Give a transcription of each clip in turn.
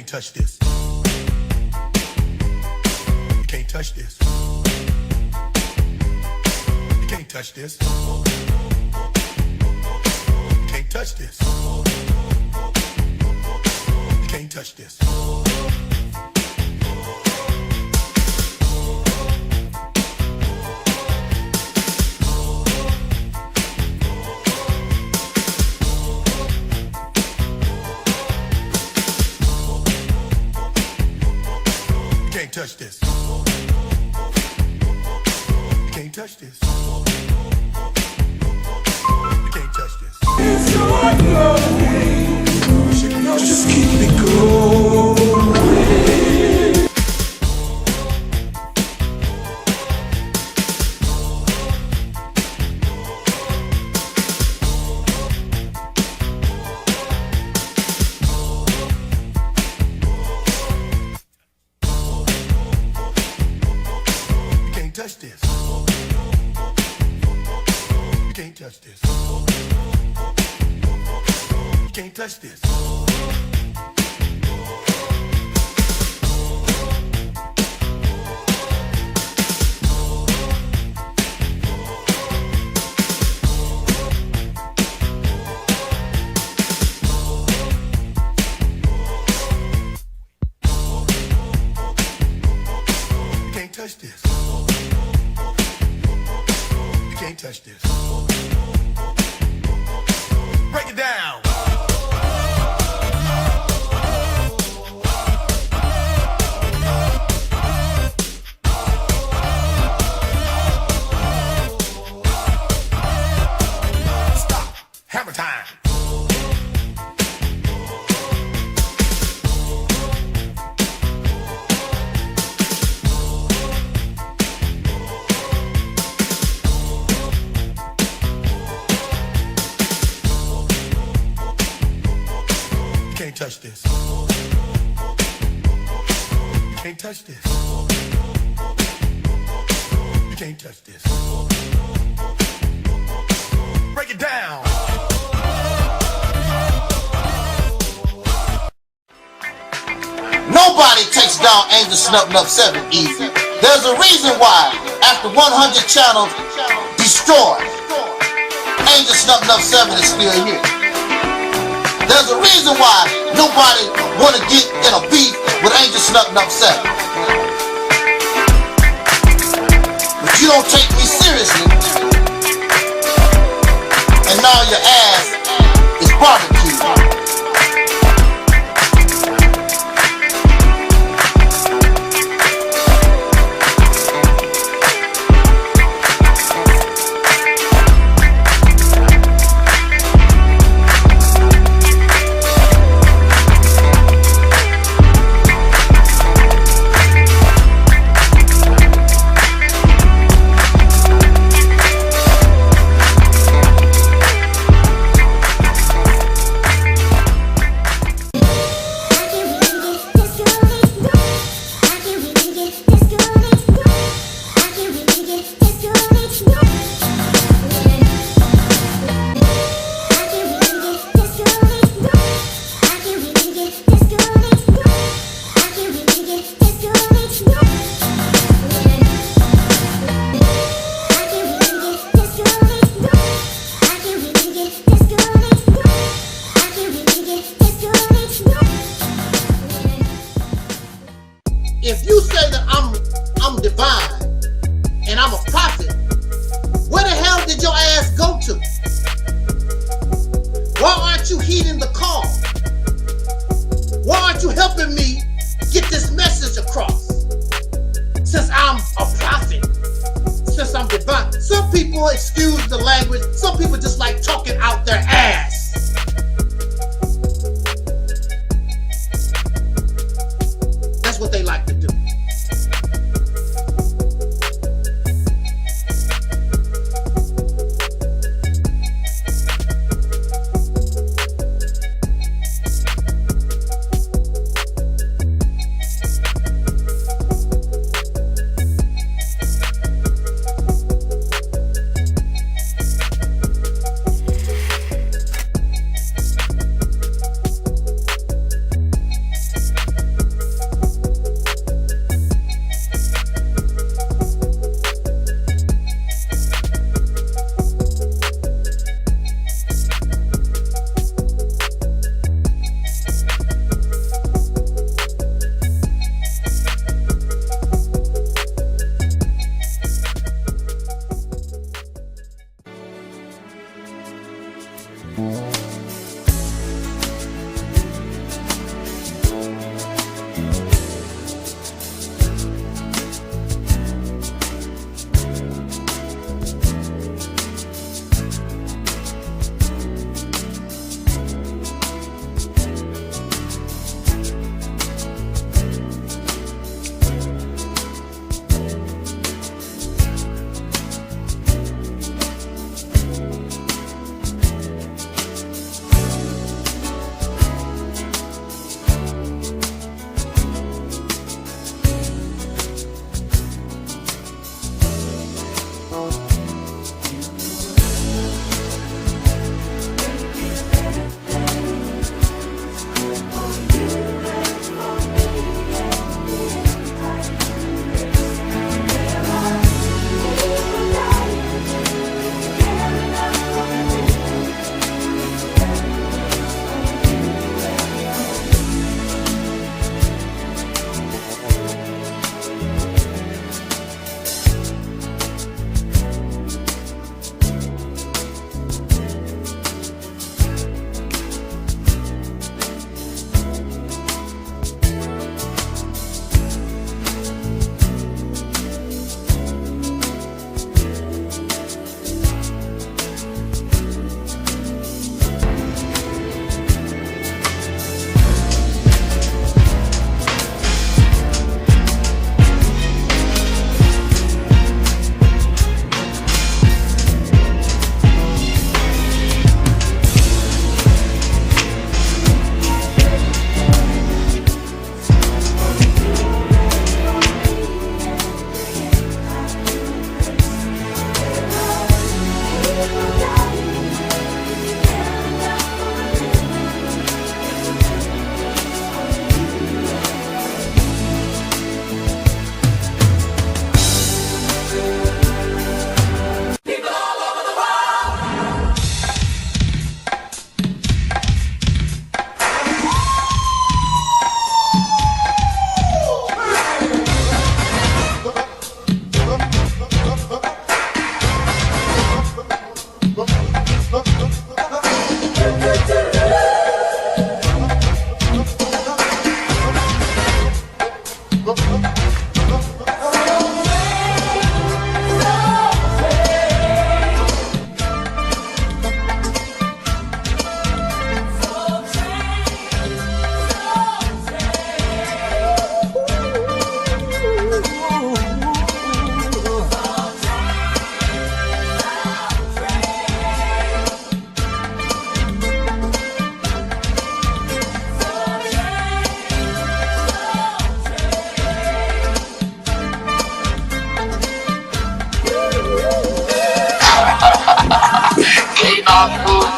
touch this. You can't touch this. You can't touch this. You can't touch this. You can't touch this. Can't touch this. You can't touch this. You can't touch this. It's your glory. Just keep it going. Touch this. You can't touch this. You can't touch this. You can't touch this. Can't touch this. Break it down. Stop. Hammer time. Can't touch this. You can't touch this. You can't touch this. Break it down. Nobody takes down Angel Snuffing Up 7 easy. There's a reason why, after 100 channels destroyed, Angel Snuffing Up 7 is still here. There's a reason why nobody want to get in a beef with Angel Snuffing Up 7. But you don't take me seriously, and now your ass is barbecued. If you say that I'm divine and I'm a prophet, where the hell did your ass go to? Why aren't you heeding the call? Why aren't you helping me get this message across? Since I'm a prophet, since I'm divine. Some people, excuse the language, some people just like talking out their ass. That's what they like to do.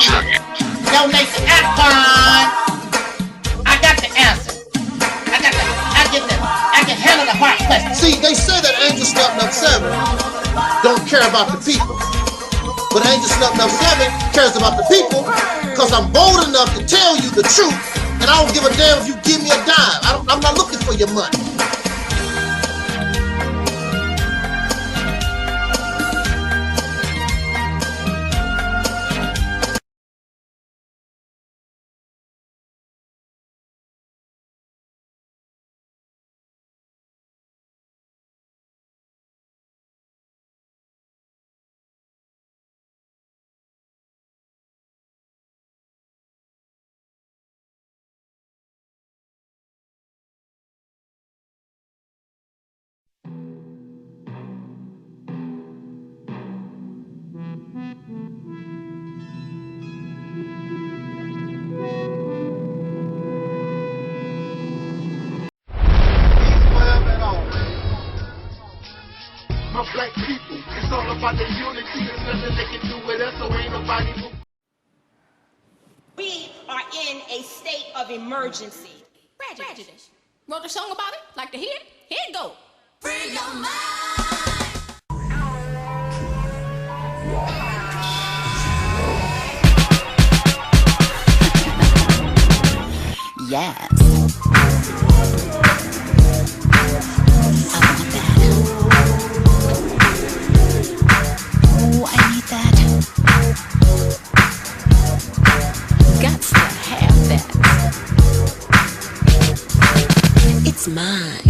Donation icon. I got the answer. I can handle the hard question. See, they say that Angel Snuff Nuff 7 don't care about the people. But Angel Snuff Nuff 7 cares about the people because I'm bold enough to tell you the truth, and I don't give a damn if you give me a dime. I'm not looking for your money. My black people, it's all about the unity. There's nothing they can do with us, so ain't nobody move. We are in a state of emergency. Prejudice. Wrote a song about it? Like to hear it? Here it go. Free your mind. Yes. I need that. Gots to have that. It's mine.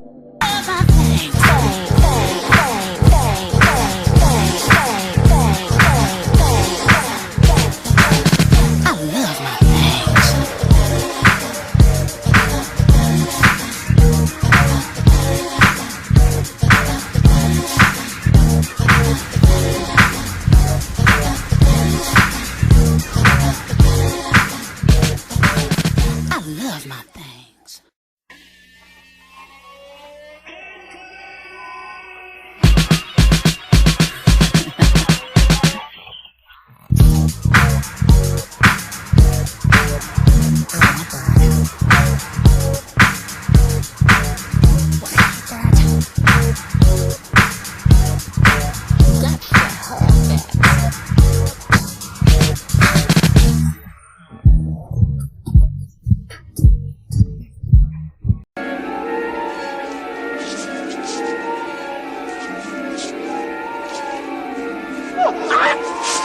I love my things. I love my things.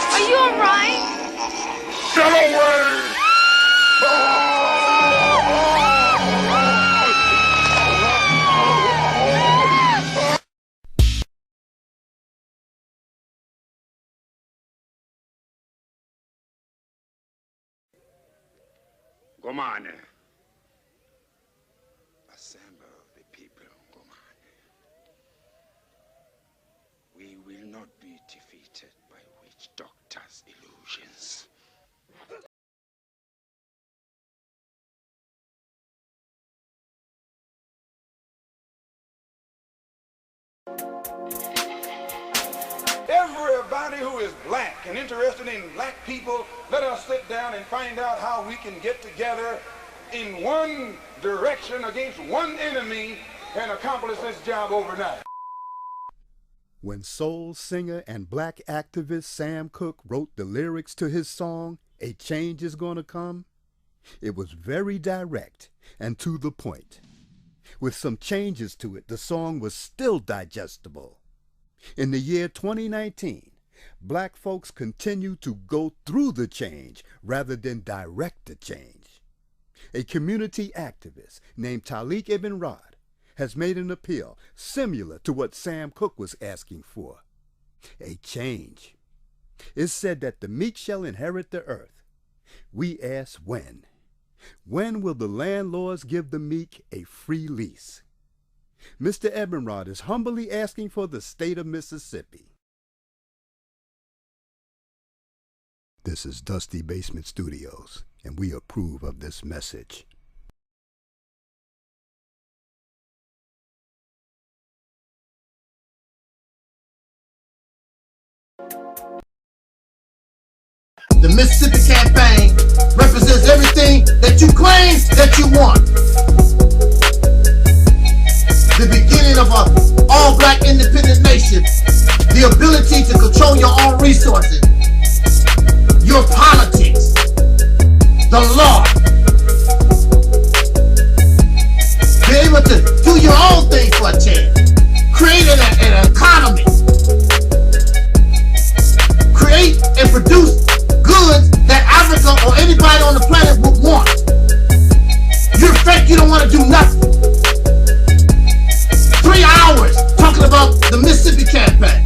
Are you alright? Get away! Come on. Assemble the people, come on. We will not be defeated by witch doctors' illusions. Everybody who is black and interested in black people, let us sit down and find out how we can get together in one direction against one enemy and accomplish this job overnight. When soul singer and black activist Sam Cooke wrote the lyrics to his song, "A Change Is Gonna Come," it was very direct and to the point. With some changes to it, the song was still digestible. In the year 2019, black folks continue to go through the change rather than direct the change. A community activist named Taalik Ibn'rad has made an appeal similar to what Sam Cooke was asking for. A change. It's said that the meek shall inherit the earth. We ask when. When will the landlords give the meek a free lease? Mr. Ibn'rad is humbly asking for the state of Mississippi. This is Dusty Basement Studios, and we approve of this message. The Mississippi campaign represents everything that you claim that you want. The beginning of an all-black independent nation. The ability to control your own resources. Your politics. The law. Be able to do your own thing for a change. Create an economy. Create and produce goods that Africa or anybody on the planet would want. You're fake, you don't want to do nothing. 3 hours talking about the Mississippi campaign.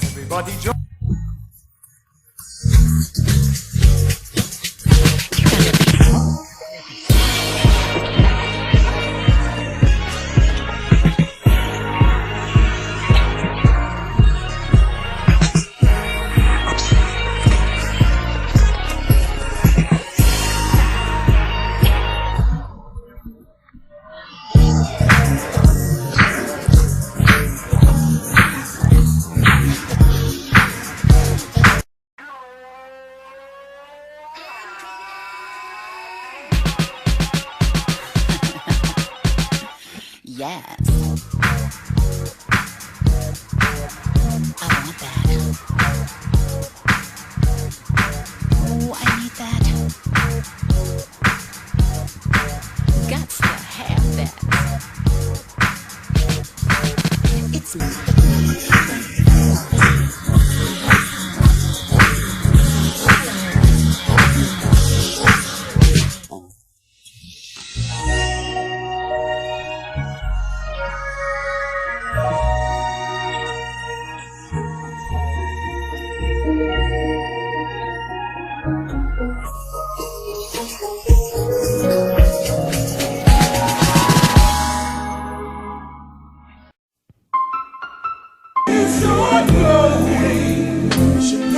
Everybody join. Yes. I want that. Oh, I need that. Gots to have that. It's mine.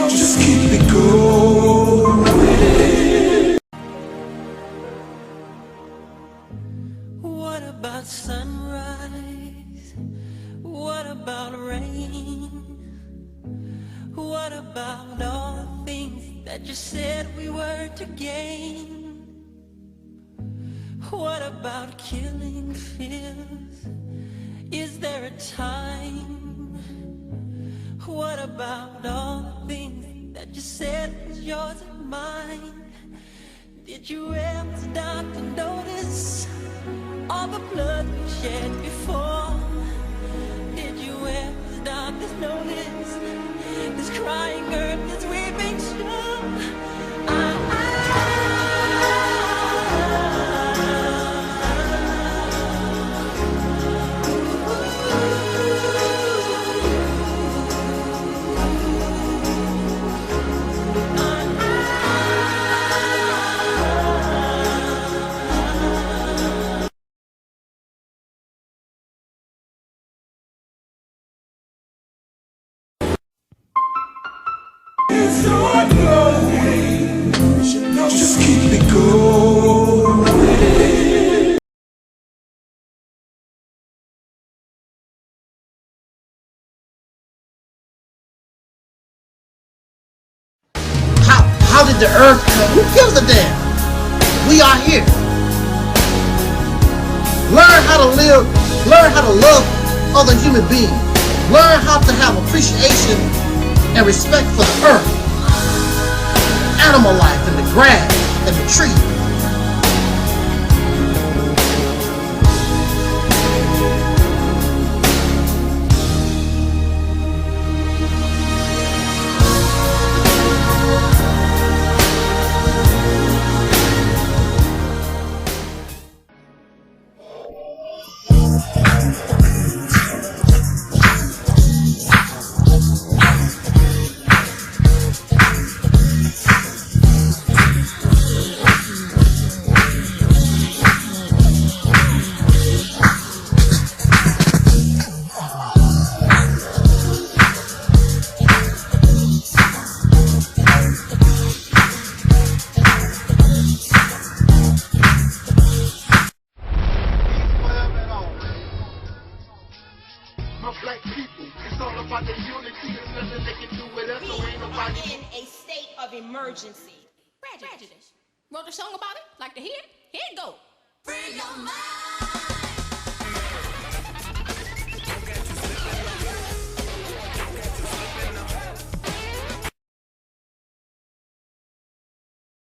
Just keep it going. What about sunrise? What about rain? What about all the things that you said we were to gain? What about killing fears? Is there a time? What about all the things that you said was yours and mine? Did you ever stop to notice all the blood we shed before. Did you ever stop this notice? This crying earth, this weeping shore. Just keep it going. How did the earth come? Who gives a damn? We are here. Learn how to live, learn how to love other human beings. Learn how to have appreciation and respect for the earth, animal life, and the grass, and the trees. Emergency. Prejudice. Wrote a song about it? Like to hear it? Here it go. Free your mind.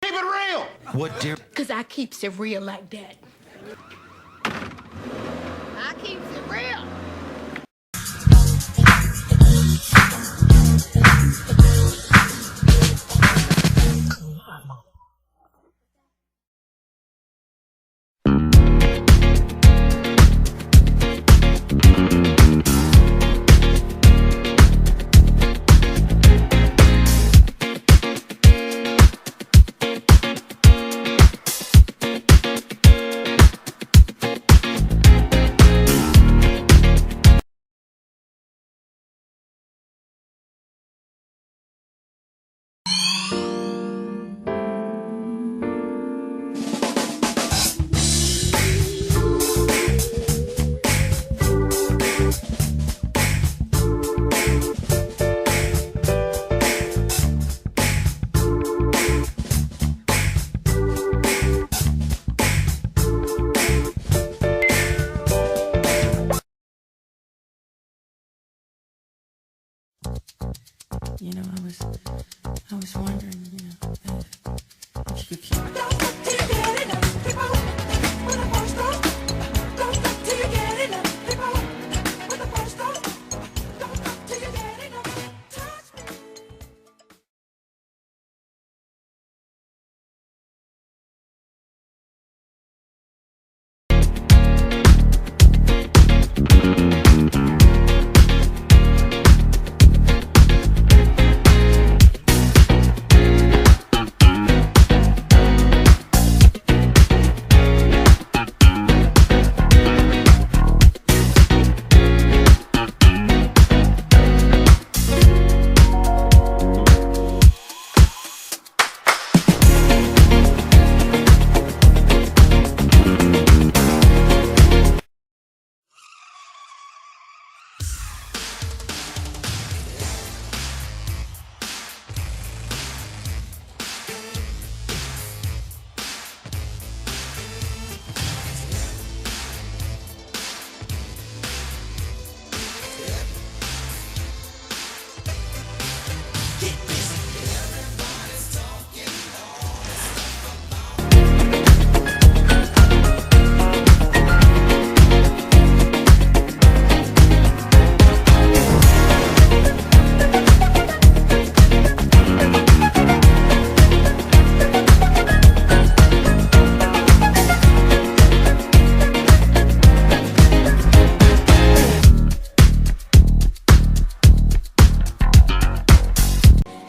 Keep it real. What, dear? Cause I keeps it real like that. I keeps it real. You know, I was wondering, you know, if you could keep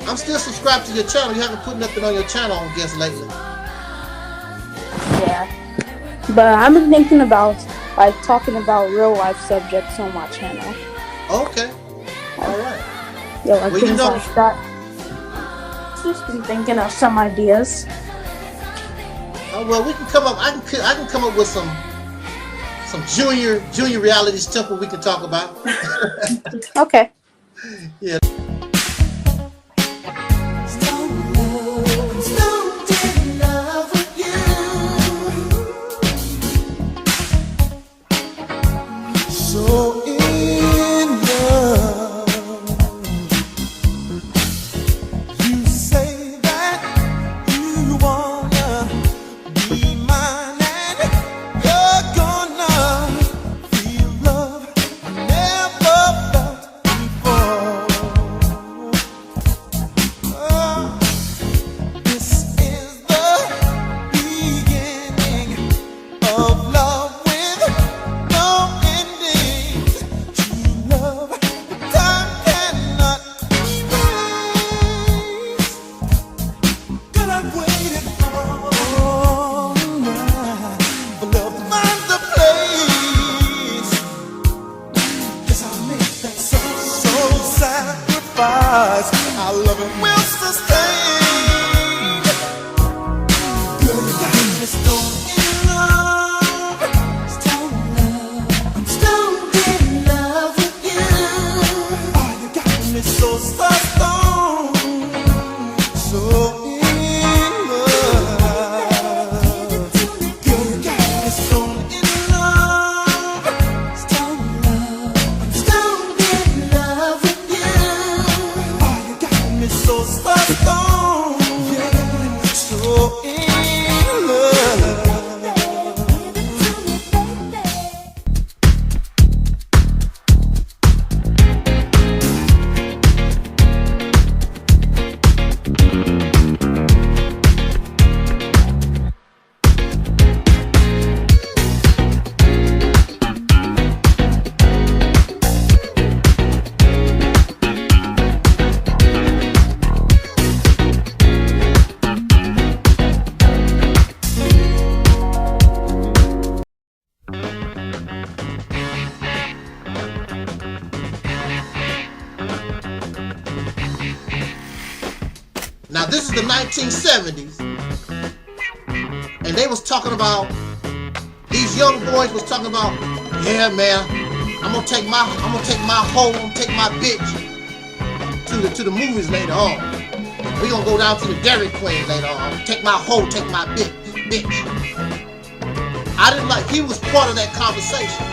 I'm still subscribed to your channel. You haven't put nothing on your channel, I guess, lately. Yeah. But I've been thinking about like talking about real life subjects on my channel. Okay. All right. Yeah, like Well, you things know, like that. Just been thinking of some ideas. well, we can come up. I can come up with some junior reality stuff that we can talk about. Okay. Yeah. So in love, you say that you wanna be mine and you're gonna feel love you never felt before. This is the beginning of love with no ending. True love, time cannot erase. Girl, I've waited all night for love to find the place. Guess I'll make that soul sacrifice. Our love it will sustain. Girl, you got me stoned in love. I'm stoned in love with you. Oh, you got me so stoned. So in love. Girl, you got me stoned in love. I'm stoned in love with you. Oh, you got me so stoned. Yeah, so in love. Now this is the 1970s, and they was talking about, these young boys was talking about, yeah man, I'm gonna take my hoe, I'm gonna take my bitch to the movies later on. We gonna go down to the Dairy Queen later on. Take my hoe, take my bitch. I didn't like, he was part of that conversation.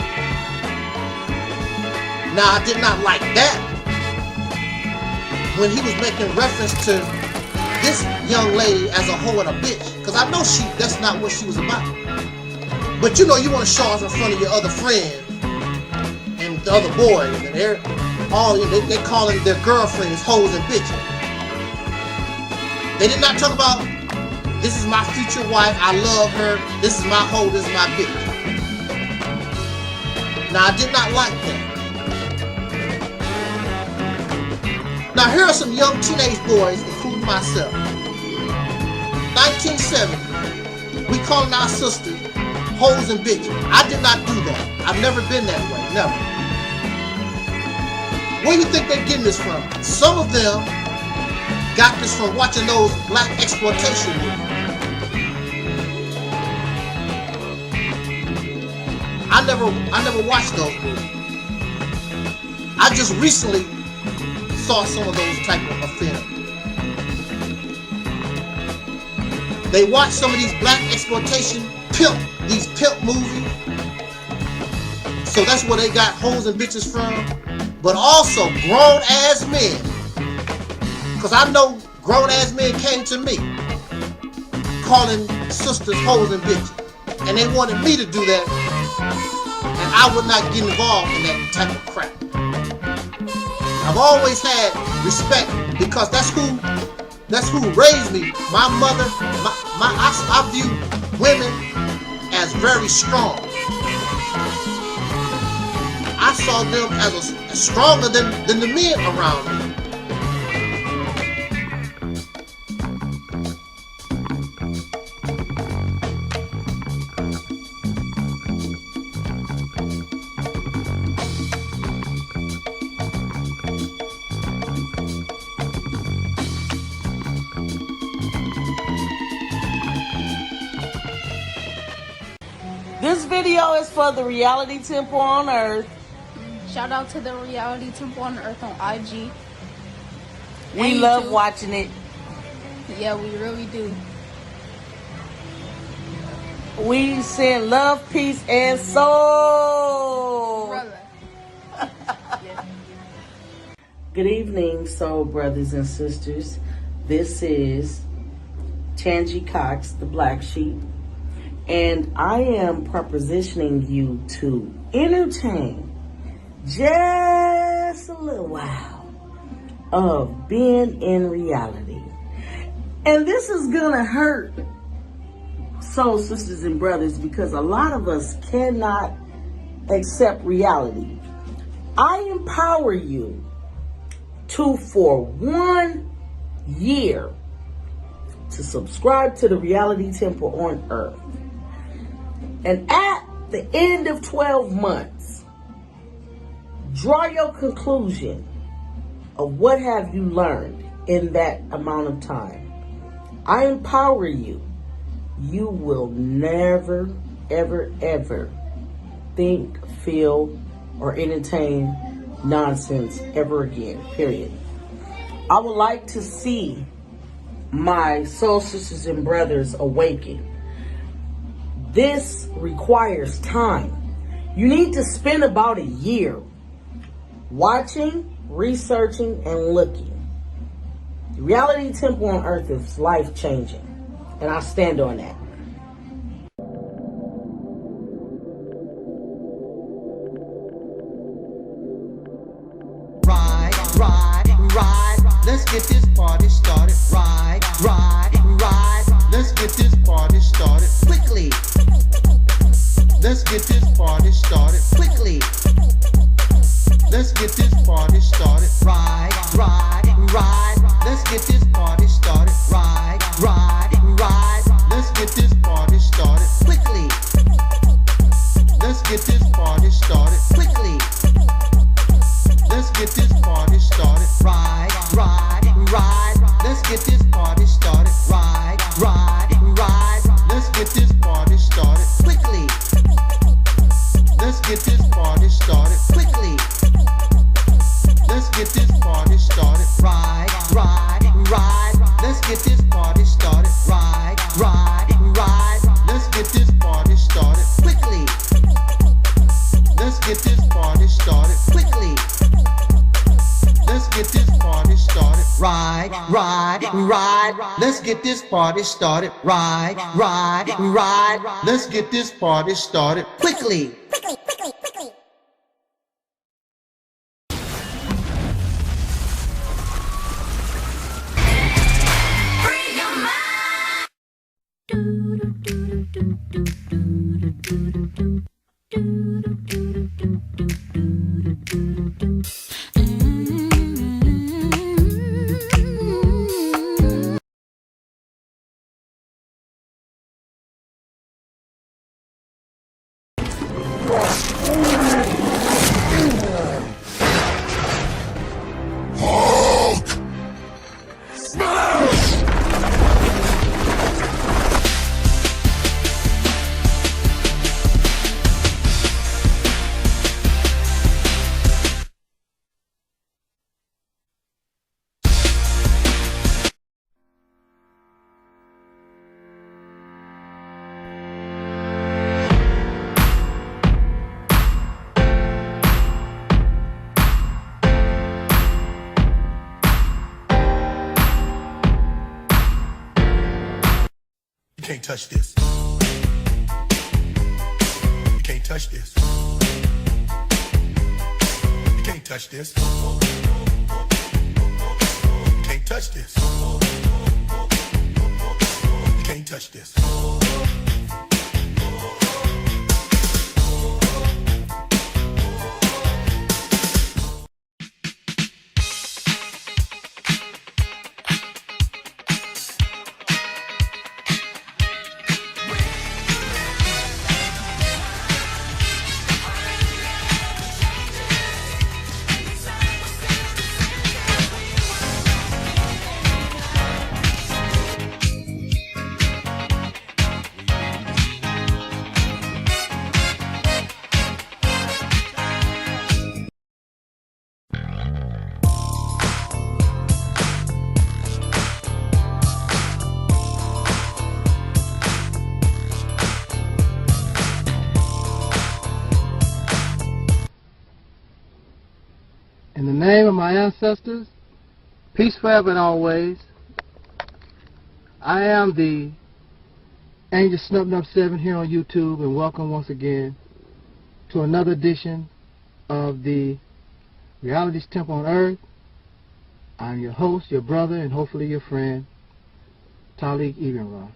Now I did not like that when he was making reference to this young lady as a hoe and a bitch, because I know that's not what she was about. But you know, you want to show off in front of your other friends and the other boys, and they're all they calling their girlfriends hoes and bitches. They did not talk about, this is my future wife, I love her, this is my hoe, this is my bitch. Now I did not like that. Now here are some young teenage boys, including myself. 1970, we calling our sisters hoes and bitches. I did not do that. I've never been that way, never. Where do you think they're getting this from? Some of them got this from watching those black exploitation movies. I never watched those movies. I just recently saw some of those type of films. They watch some of these black exploitation these pimp movies. So that's where they got hoes and bitches from. But also grown ass men. Because I know grown ass men came to me calling sisters hoes and bitches. And they wanted me to do that. And I would not get involved in that type of crap. I've always had respect because that's who raised me. My mother, I view women as very strong. I saw them as stronger than the men around me. This video is for the Reality Temple on Earth. Shout out to the Reality Temple on Earth on IG. We love watching it. Yeah, we really do. We send love, peace, and soul. Brother. Good evening, soul brothers and sisters. This is Tangi Cox, the Black Sheep, and I am propositioning you to entertain just a little while of being in reality. And this is gonna hurt soul sisters and brothers because a lot of us cannot accept reality. I empower you to, for 1 year, to subscribe to the Reality Temple on Earth. And at the end of 12 months, draw your conclusion of what have you learned in that amount of time. I empower you. You will never, ever, ever think, feel, or entertain nonsense ever again, period. I would like to see my soul sisters and brothers awaken. This requires time. You need to spend about a year watching, researching, and looking. The Reality Temple on Earth is life-changing, and I stand on that. Let's get this party started. Ride, ride, ride. Let's get this party started quickly. Let's get this party started quickly. Let's get this party started. Ride, ride, ride. Let's get this party started. Ride, ride, ride. Let's get this party started quickly. Let's get this party started quickly. Let's get this party started. Ride, ride, ride. Let's get this party started. Ride, ride, ride. Let's get this party started quickly. Let's get this party started quickly. Let's get this party started. Ride, ride, ride. Let's get this party started. Ride, ride, ride. Let's get this party started quickly. Let's get this party started quickly. Let's get this party started. Ride, ride, ride. Let's get this party started. Ride, ride, ride. Let's get this party started quickly. You can't touch this. You can't touch this. You can't touch this. You can't touch this. You can't touch this. name of my ancestors, peace forever and always. I am the Angel Snuff 7 here on YouTube, and welcome once again to another edition of the Reality's Temple on Earth. I'm your host, your brother, and hopefully your friend, Taalik Ibn'rad.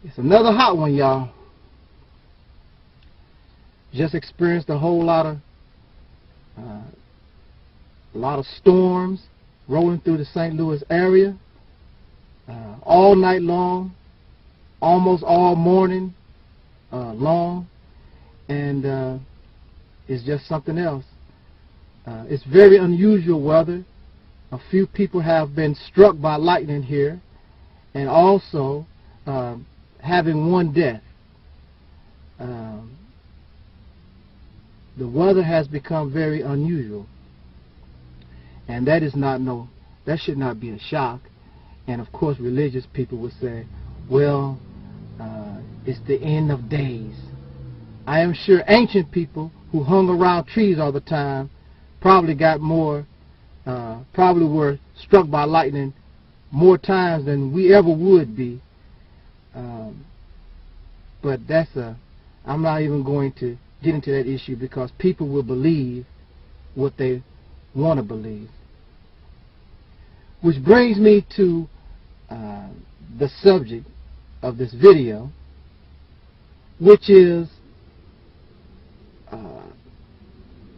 It's another hot one, y'all. Just experienced a whole lot of storms rolling through the St. Louis area all night long, almost all morning long, and it's just something else. It's very unusual weather. A few people have been struck by lightning here, and also having one death. The weather has become very unusual, and that should not be a shock. And of course, religious people would say, well, it's the end of days. I am sure ancient people who hung around trees all the time probably got more, probably were struck by lightning more times than we ever would be. But I'm not even going to get into that issue, because people will believe what they want to believe. Which brings me to the subject of this video, which is,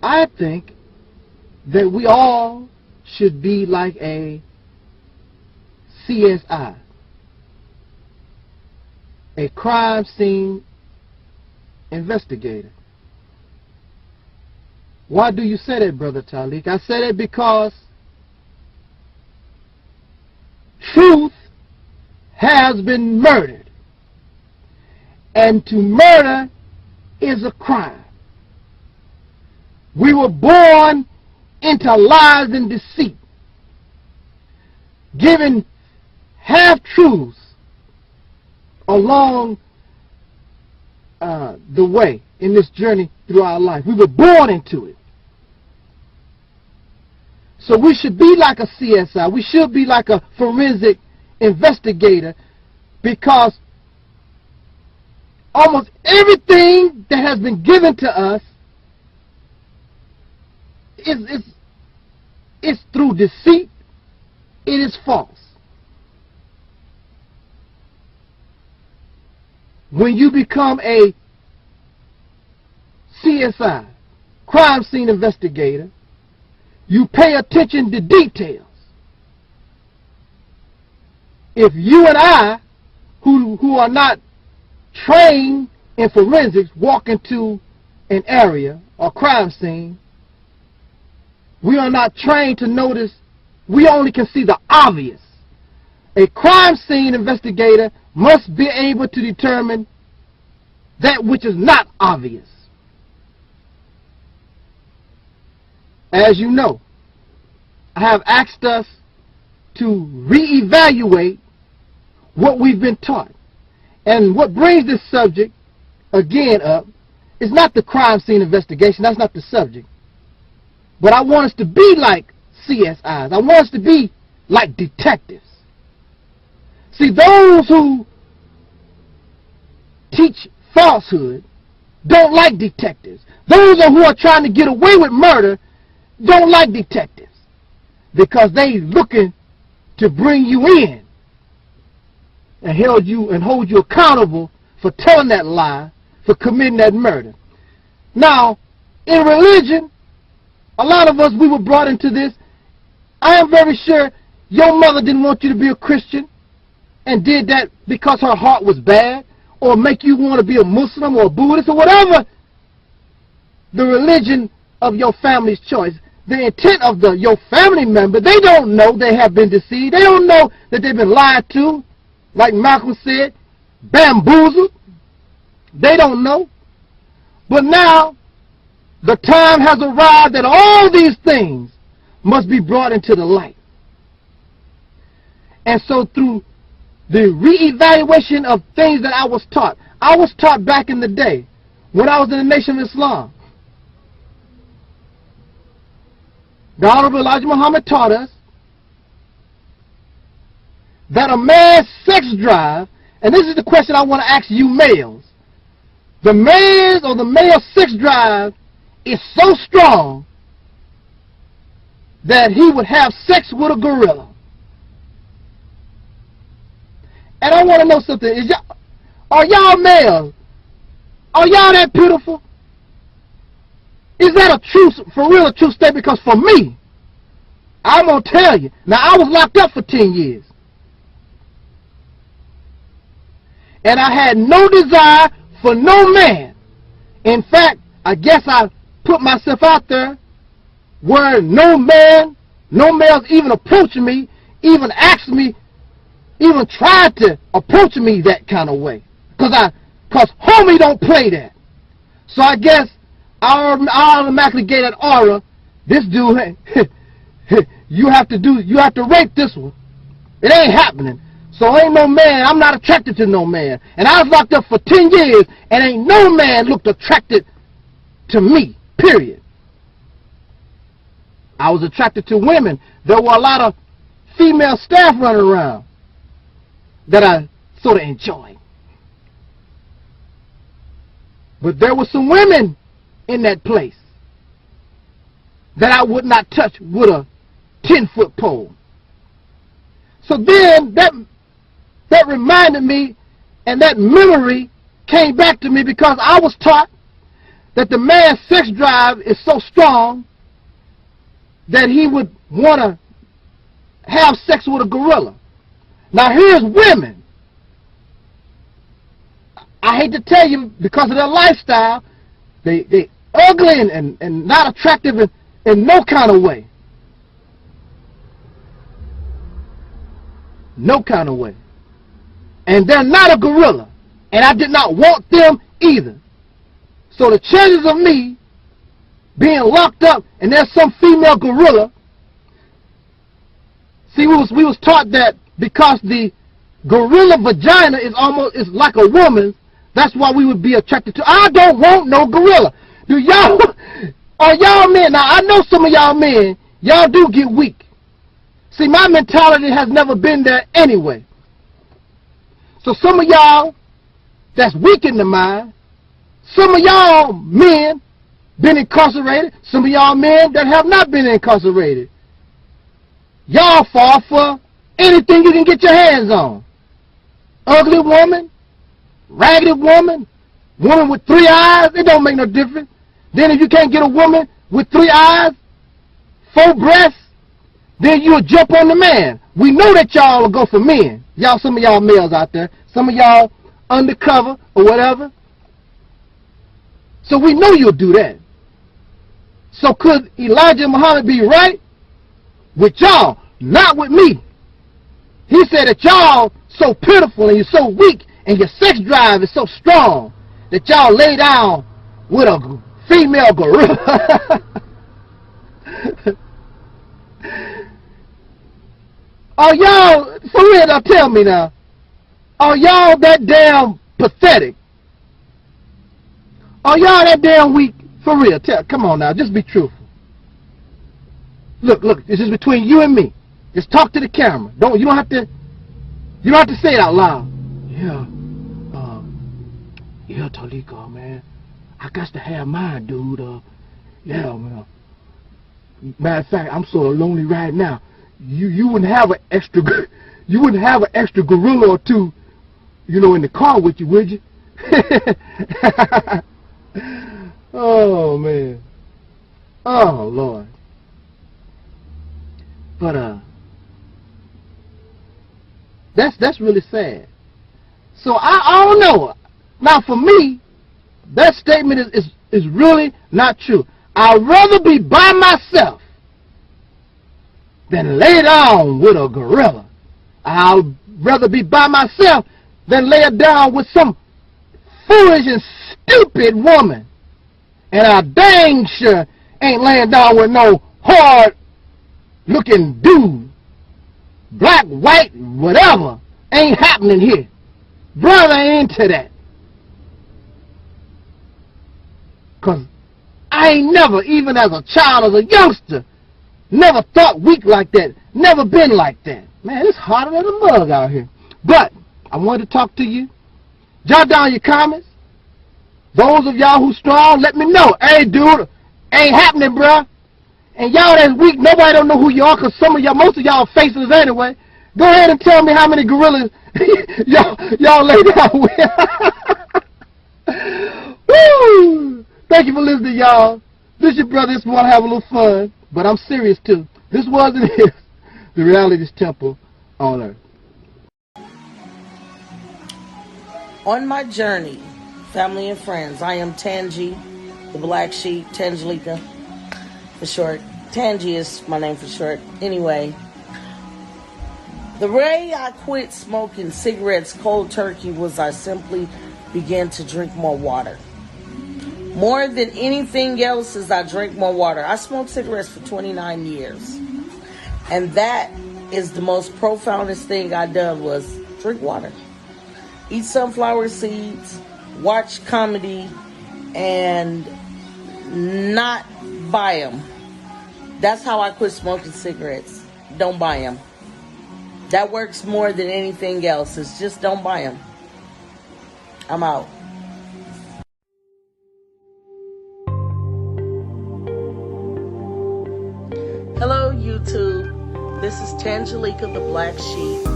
I think that we all should be like a CSI, a crime scene investigator. Why do you say that, Brother Taalik? I say that because truth has been murdered, and to murder is a crime. We were born into lies and deceit, given half-truths along the way in this journey through our life. We were born into it. So we should be like a CSI. We should be like a forensic investigator, because almost everything that has been given to us is through deceit. It is false. When you become a CSI, crime scene investigator, you pay attention to details. If you and I, who are not trained in forensics, walk into an area or crime scene, we are not trained to notice. We only can see the obvious. A crime scene investigator must be able to determine that which is not obvious. As you know, I have asked us to reevaluate what we've been taught. And what brings this subject again up is not the crime scene investigation. That's not the subject. But I want us to be like CSIs. I want us to be like detectives. See, those who teach falsehood don't like detectives. Those who are trying to get away with murder don't like detectives, because they looking to bring you in and hold you accountable for telling that lie, for committing that murder. Now, in religion, a lot of us, we were brought into this. I am very sure your mother didn't want you to be a Christian and did that because her heart was bad, or make you want to be a Muslim or a Buddhist or whatever the religion of your family's choice. The intent of your family member, they don't know they have been deceived. They don't know that they've been lied to, like Malcolm said, bamboozled. They don't know. But now, the time has arrived that all these things must be brought into the light. And so through the reevaluation of things that I was taught back in the day when I was in the Nation of Islam. the Honorable Elijah Muhammad taught us that a man's sex drive, and this is the question I want to ask you males, the man's or the male sex drive is so strong that he would have sex with a gorilla. And I want to know something. Are y'all males? Are y'all that pitiful? Is that a true, for real, a true statement? Because for me, I'm going to tell you. Now, I was locked up for 10 years. And I had no desire for no man. In fact, I guess I put myself out there where no males even approached me, even asked me, even tried to approach me that kind of way. Because homie don't play that. So I guess I automatically gave that aura, this dude, you have to rape this one. It ain't happening. So ain't no man, I'm not attracted to no man. And I was locked up for 10 years, and ain't no man looked attracted to me, period. I was attracted to women. There were a lot of female staff running around that I sort of enjoyed. But there were some women in that place that I would not touch with a 10-foot pole. So then that reminded me, and that memory came back to me, because I was taught that the man's sex drive is so strong that he would want to have sex with a gorilla. Now here's women. I hate to tell you, because of their lifestyle, they ugly and not attractive in no kind of way. No kind of way. And they're not a gorilla. And I did not want them either. So the chances of me being locked up and there's some female gorilla, see, we was taught that because the gorilla vagina is like a woman's, that's why we would be attracted to. I don't want no gorilla. Do y'all, are y'all men, now I know some of y'all men, y'all do get weak. See, my mentality has never been there anyway. So some of y'all that's weak in the mind, some of y'all men been incarcerated, some of y'all men that have not been incarcerated. Y'all fall for anything you can get your hands on. Ugly woman, raggedy woman, woman with 3 eyes, it don't make no difference. Then if you can't get a woman with 3 eyes, 4 breasts, then you'll jump on the man. We know that y'all will go for men. Y'all, some of y'all males out there, some of y'all undercover or whatever. So we know you'll do that. So could Elijah Muhammad be right? With y'all, not with me. He said that y'all so pitiful and you're so weak and your sex drive is so strong that y'all lay down with a female gorilla. Are y'all, for real now, tell me now, are y'all that damn pathetic? Are y'all that damn weak? For real, come on now, just be truthful. Look, this is between you and me. Just talk to the camera. You don't have to say it out loud. Yeah, Taalik, man, I got to have mine, dude. Yeah, man. Matter of fact, I'm sort of lonely right now. You wouldn't have an extra gorilla or two, in the car with you, would you? Oh man. Oh Lord. But that's really sad. So I don't know. Now for me, that statement is really not true. I'd rather be by myself than lay down with a gorilla. I'd rather be by myself than lay down with some foolish and stupid woman. And I dang sure ain't laying down with no hard-looking dude. Black, white, whatever. Ain't happening here. Brother ain't into that. Because I ain't never, even as a child, as a youngster, Never thought weak like that. Never been like that. Man, it's hotter than a mug out here. But I wanted to talk to you. Jot down your comments. Those of y'all who strong, let me know. Hey, dude, ain't happening, bruh. And y'all that's weak, nobody don't know who you are, because most of y'all are faceless anyway. Go ahead and tell me how many gorillas y'all lay down with. Woo! Thank you for listening, y'all. This your brother. Just want to have a little fun, but I'm serious too. This was and is the Reality's Temple on Earth. On my journey, family and friends, I am Tangi, the Black Sheep, Tangelica for short. Tangi is my name for short. Anyway, the way I quit smoking cigarettes cold turkey was I simply began to drink more water. More than anything else is I drink more water. I smoked cigarettes for 29 years. And that is the most profoundest thing I done was drink water. Eat sunflower seeds, watch comedy, and not buy them. That's how I quit smoking cigarettes. Don't buy them. That works more than anything else. It's just don't buy them. I'm out. Hello, YouTube. This is Tangelica, the Black Sheep.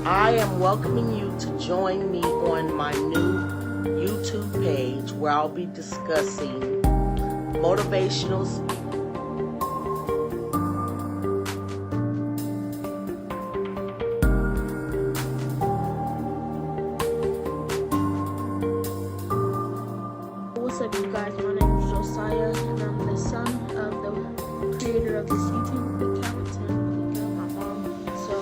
I am welcoming you to join me on my new YouTube page where I'll be discussing motivational What's up, you guys? My name is Josiah, and I'm the son of the creator of this YouTube account, and my mom. So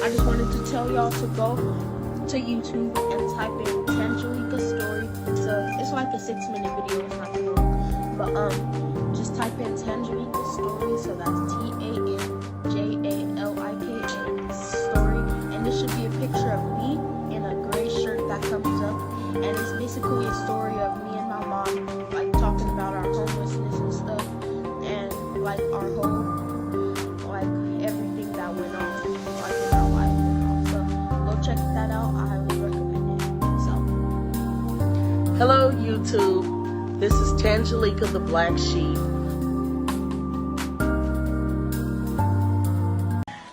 I just wanted to tell y'all to go to YouTube and type in Tangelica story. So it's like a 6-minute video, it's not too long. But just type in Tangelica story. So that's TANJALIKA story, and this should be a picture of me in a gray shirt that comes up, and it's basically a story of me and my mom, like talking about our homelessness and stuff, and like our whole, like everything that went on, like in our life and all. So go check that out. I highly recommend it. So, Hello, YouTube. This is Tangelica, the Black Sheep.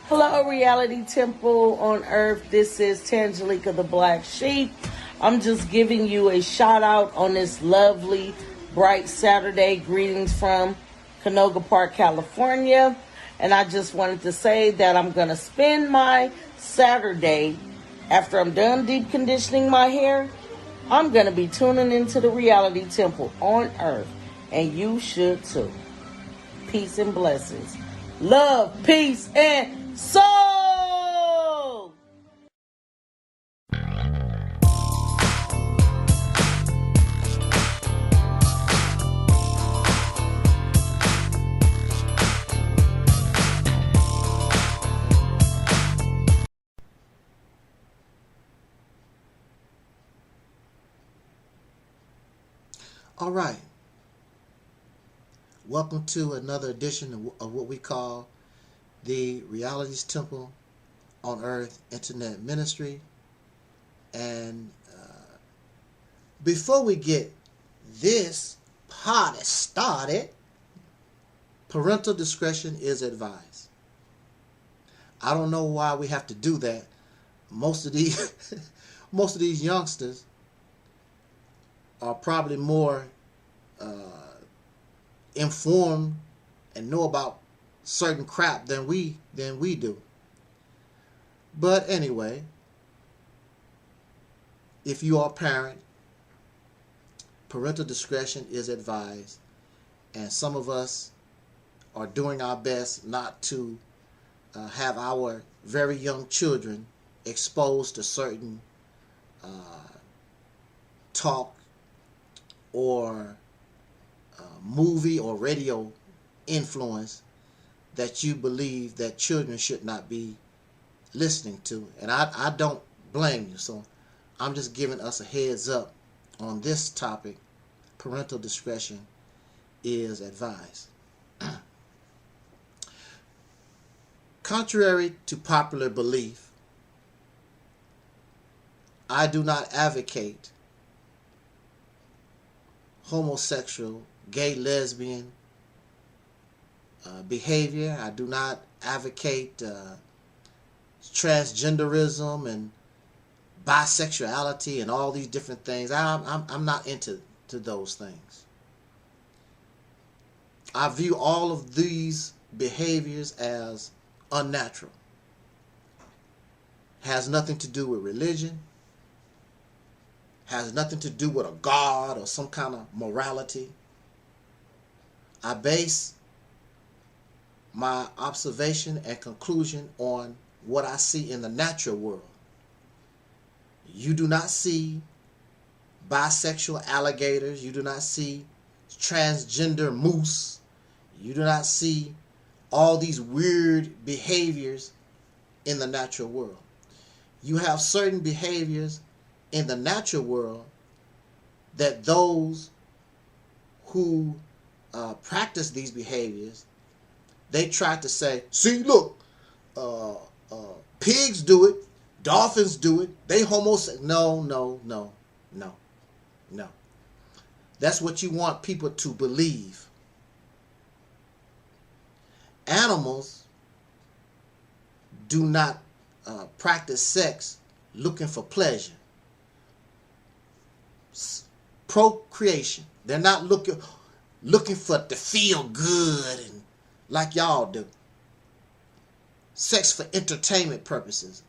Hello, Reality Temple on Earth. This is Tangelica, the Black Sheep. I'm just giving you a shout out on this lovely, bright Saturday. Greetings from Canoga Park, California. And I just wanted to say that I'm going to spend my Saturday, after I'm done deep conditioning my hair, I'm going to be tuning into the Reality Temple on Earth. And you should too. Peace and blessings. Love, peace, and soul! All right. Welcome to another edition of what we call the Reality's Temple on Earth Internet Ministry. And before we get this party started, parental discretion is advised. I don't know why we have to do that. Most of these youngsters are probably more informed and know about certain crap than we do. But anyway, if you are a parent, parental discretion is advised, and some of us are doing our best not to have our very young children exposed to certain talk or movie or radio influence that you believe that children should not be listening to. And I don't blame you. So I'm just giving us a heads up on this topic. Parental discretion is advised. Contrary to popular belief, I do not advocate homosexual, gay, lesbian behavior. I do not advocate transgenderism and bisexuality and all these different things. I'm not into those things. I view all of these behaviors as unnatural. Has nothing to do with religion. Has nothing to do with a God or some kind of morality. I base my observation and conclusion on what I see in the natural world. You do not see bisexual alligators. You do not see transgender moose. You do not see all these weird behaviors in the natural world. You have certain behaviors in the natural world that those who practice these behaviors, they try to say, see, look, pigs do it, dolphins do it, they homosexual. No. That's what you want people to believe. Animals do not practice sex looking for pleasure. Procreation. They're not looking for to feel good and like y'all do. Sex for entertainment purposes.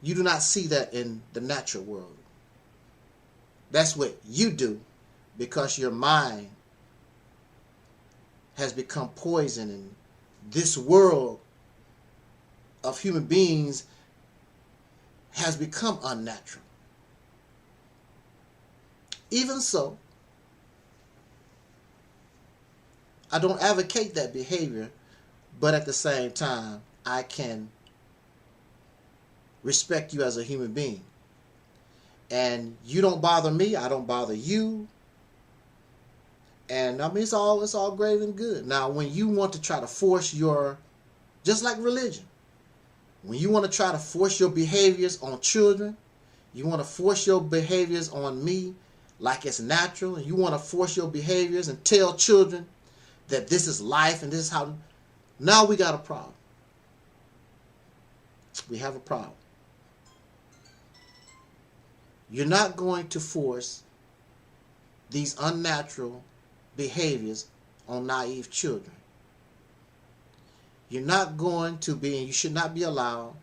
You do not see that in the natural world. That's what you do because your mind has become poisoned, and this world of human beings has become unnatural. Even so, I don't advocate that behavior, but at the same time, I can respect you as a human being. And you don't bother me, I don't bother you. And I mean, it's all great and good. Now, when you want to try to force your, just like religion, when you want to try to force your behaviors on children, you want to force your behaviors on me like it's natural, and you want to force your behaviors and tell children that this is life and this is how, now we got a problem. We have a problem. You're not going to force these unnatural behaviors on naive children. You're not going to be, and you should not be allowed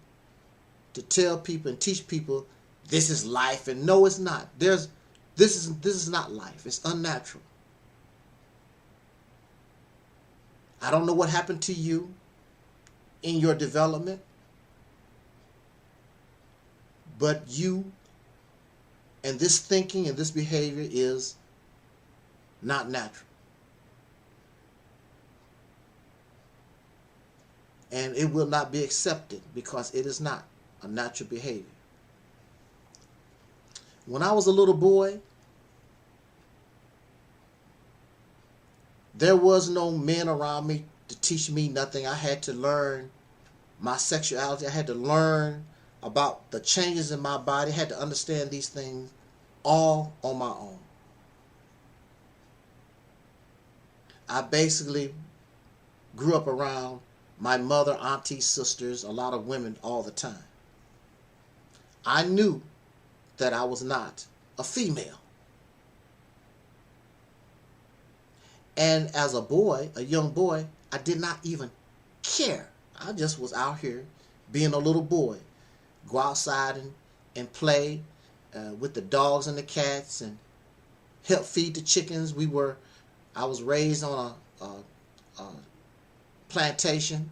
to tell people and teach people this is life, and no, it's not. This is not life. It's unnatural. I don't know what happened to you in your development, but you and this thinking and this behavior is not natural. And it will not be accepted because it is not a natural behavior. When I was a little boy, there was no men around me to teach me nothing. I had to learn my sexuality. I had to learn about the changes in my body. I had to understand these things all on my own. I basically grew up around my mother, aunties, sisters, a lot of women all the time. I knew that I was not a female. And as a boy, a young boy, I did not even care. I just was out here being a little boy. Go outside and play with the dogs and the cats and help feed the chickens. I was raised on a plantation.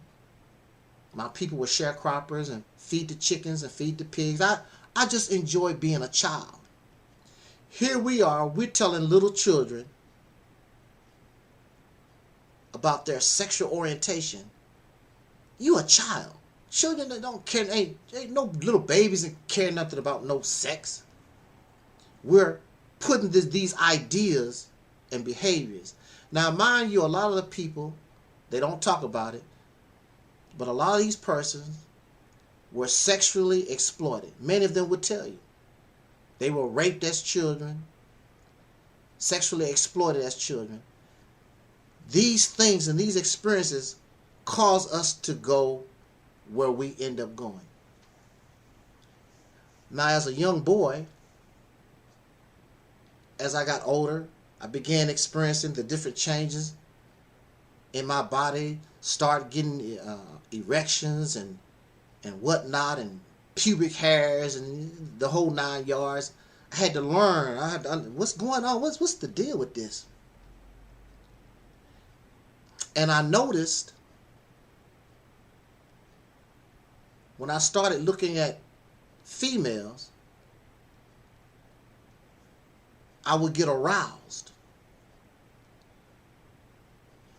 My people were sharecroppers and feed the chickens and feed the pigs. I just enjoyed being a child. Here we are, we're telling little children about their sexual orientation. You a child. Children that don't care, ain't no little babies that care nothing about no sex. We're putting these ideas and behaviors. Now, mind you, a lot of the people, they don't talk about it. But a lot of these persons were sexually exploited. Many of them would tell you. They were raped as children, sexually exploited as children. These things and these experiences cause us to go where we end up going. Now, as a young boy, as I got older, I began experiencing the different changes in my body, started getting erections and whatnot, and pubic hairs and the whole 9 yards. I had to learn. I had to what's going on? What's the deal with this? And I noticed when I started looking at females, I would get aroused.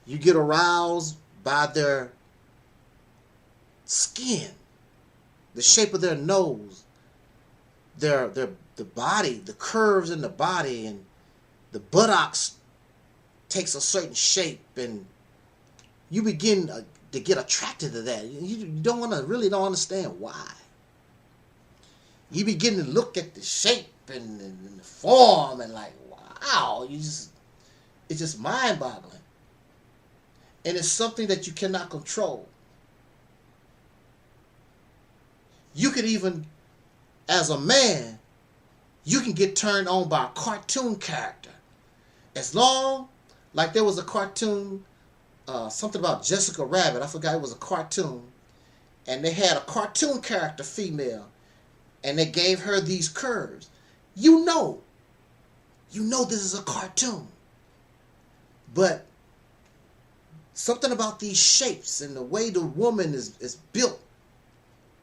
You get aroused by their skin, the shape of their nose, the body, the curves in the body, and the buttocks takes a certain shape, and you begin to get attracted to that. You really don't understand why. You begin to look at the shape and the form, and like, wow, it's just mind-boggling. And it's something that you cannot control. You could even, as a man, you can get turned on by a cartoon character. As long, like there was a cartoon, something about Jessica Rabbit, I forgot, it was a cartoon, and they had a cartoon character, female, and they gave her these curves. You know this is a cartoon. But something about these shapes and the way the woman is built,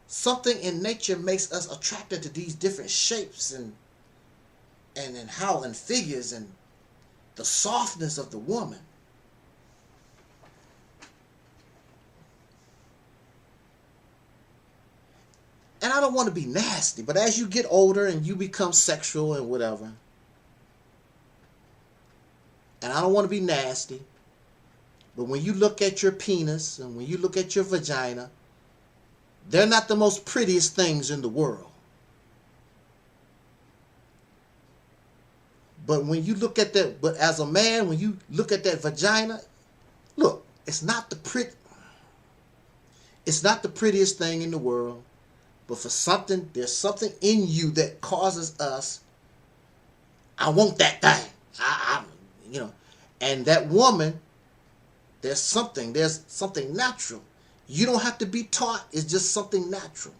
something in nature makes us attracted to these different shapes and how and figures and the softness of the woman. And I don't want to be nasty, but as you get older and you become sexual and whatever, and I don't want to be nasty, but when you look at your penis and when you look at your vagina, they're not the most prettiest things in the world. But when you look at that, but as a man, when you look at that vagina, look, it's not the prettiest thing in the world. But for something, there's something in you that causes us, I want that thing. And that woman, there's something natural. You don't have to be taught. It's just something natural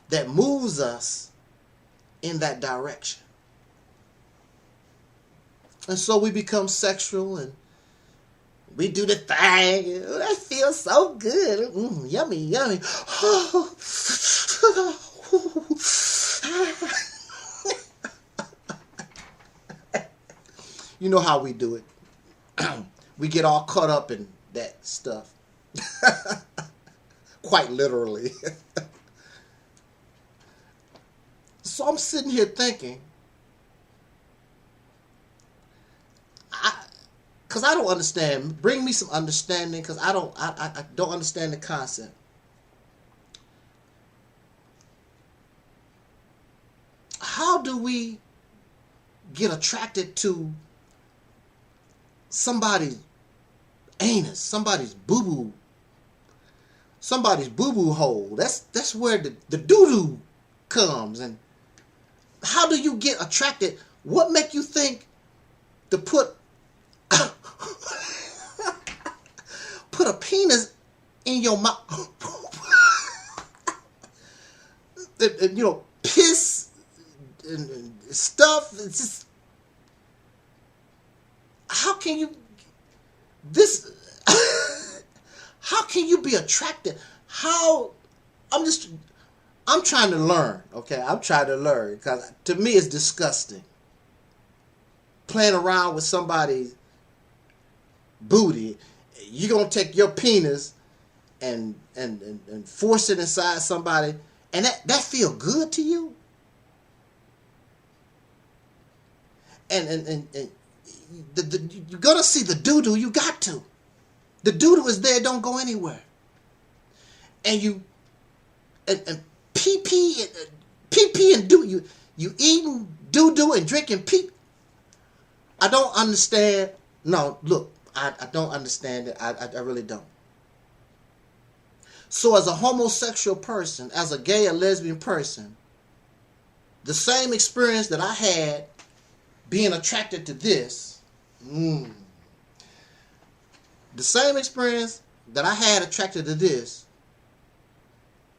that moves us in that direction. And so we become sexual and we do the thing. That feels so good. Yummy, yummy. You know how we do it. We get all caught up in that stuff. Quite literally. So I'm sitting here thinking, because I don't understand. Bring me some understanding, because I don't understand the concept. How do we get attracted to somebody's anus, somebody's boo-boo hole? That's where the doo-doo comes. And how do you get attracted? What make you think to put put a penis in your mouth? Piss and stuff. It's just, how can you be attracted? I'm trying to learn, okay? I'm trying to learn, because to me it's disgusting. Playing around with somebody's booty. You're going to take your penis and force it inside somebody, and that feel good to you? And you're going to see the doo-doo. You got to. The doo-doo is there. Don't go anywhere. and you and pee and do you eating doo-doo and drinking pee. I don't understand. No, look, I don't understand it. I really don't. So as a homosexual person, as a gay or lesbian person, the same experience that I had being attracted to this, the same experience that I had attracted to this,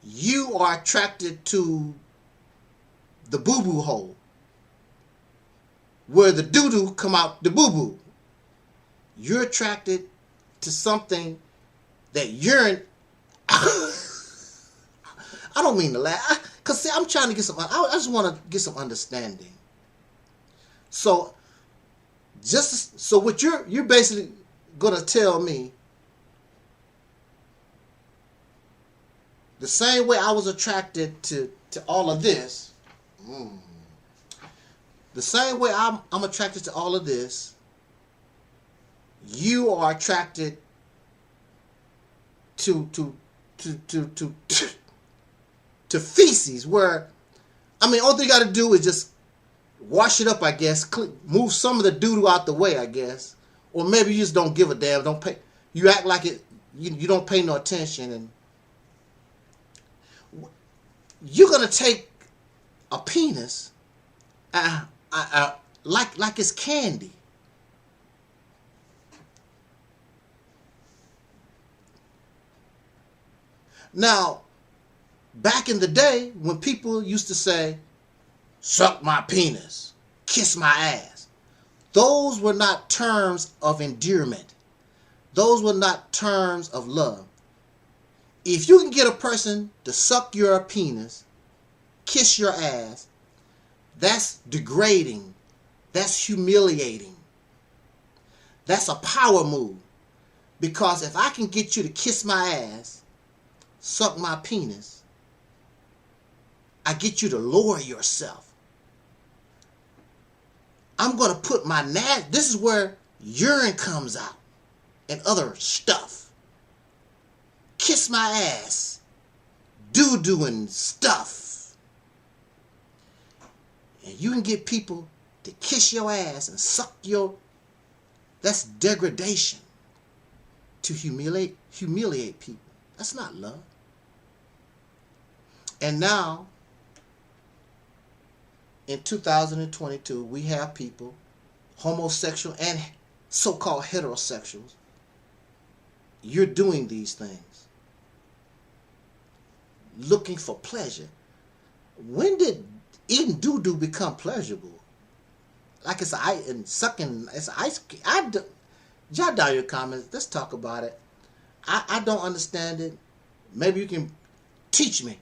you are attracted to the boo-boo hole, where the doo-doo come out the boo-boo. You're attracted to something that urine. I don't mean to laugh, because see, I'm trying to get some, I just want to get some understanding. So what you're basically going to tell me, the same way I was attracted to all of this, the same way I'm attracted to all of this, you are attracted to feces, where, I mean, all you got to do is just wash it up, I guess, move some of the doo-doo out the way, I guess, or maybe you just don't give a damn, don't pay, you act like it, you don't pay no attention, and you're gonna take a penis, like it's candy. Now, back in the day, when people used to say, suck my penis, kiss my ass, those were not terms of endearment. Those were not terms of love. If you can get a person to suck your penis, kiss your ass, that's degrading. That's humiliating. That's a power move. Because if I can get you to kiss my ass, suck my penis, I get you to lower yourself. I'm going to put my this is where urine comes out and other stuff. Kiss my ass, doo-doo and stuff. And you can get people to kiss your ass and suck your, that's degradation. To humiliate people. That's not love. And now, in 2022, we have people, homosexual and so-called heterosexuals, you're doing these things. Looking for pleasure. When did eating doo-doo become pleasurable? Like it's ice and sucking, it's ice cream. Jot down your comments. Let's talk about it. I don't understand it. Maybe you can teach me.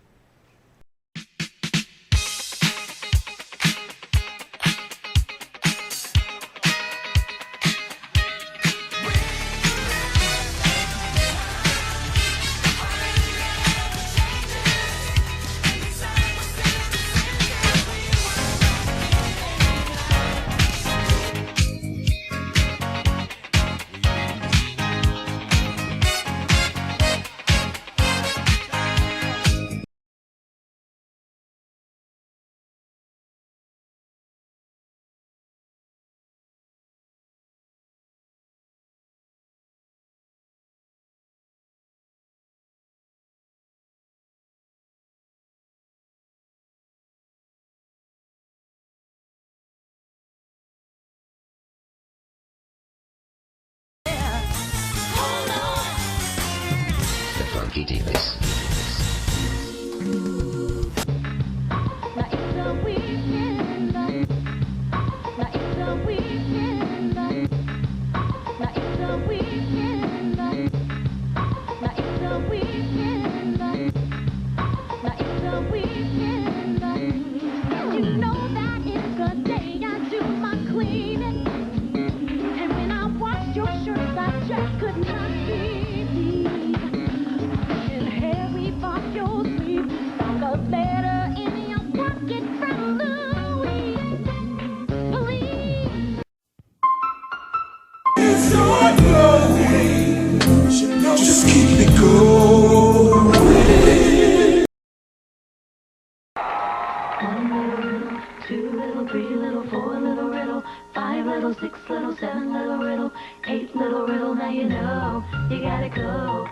One little riddle, two little, three little, four little riddle, five little, six little, seven little riddle, eight little riddle, now you know you gotta go.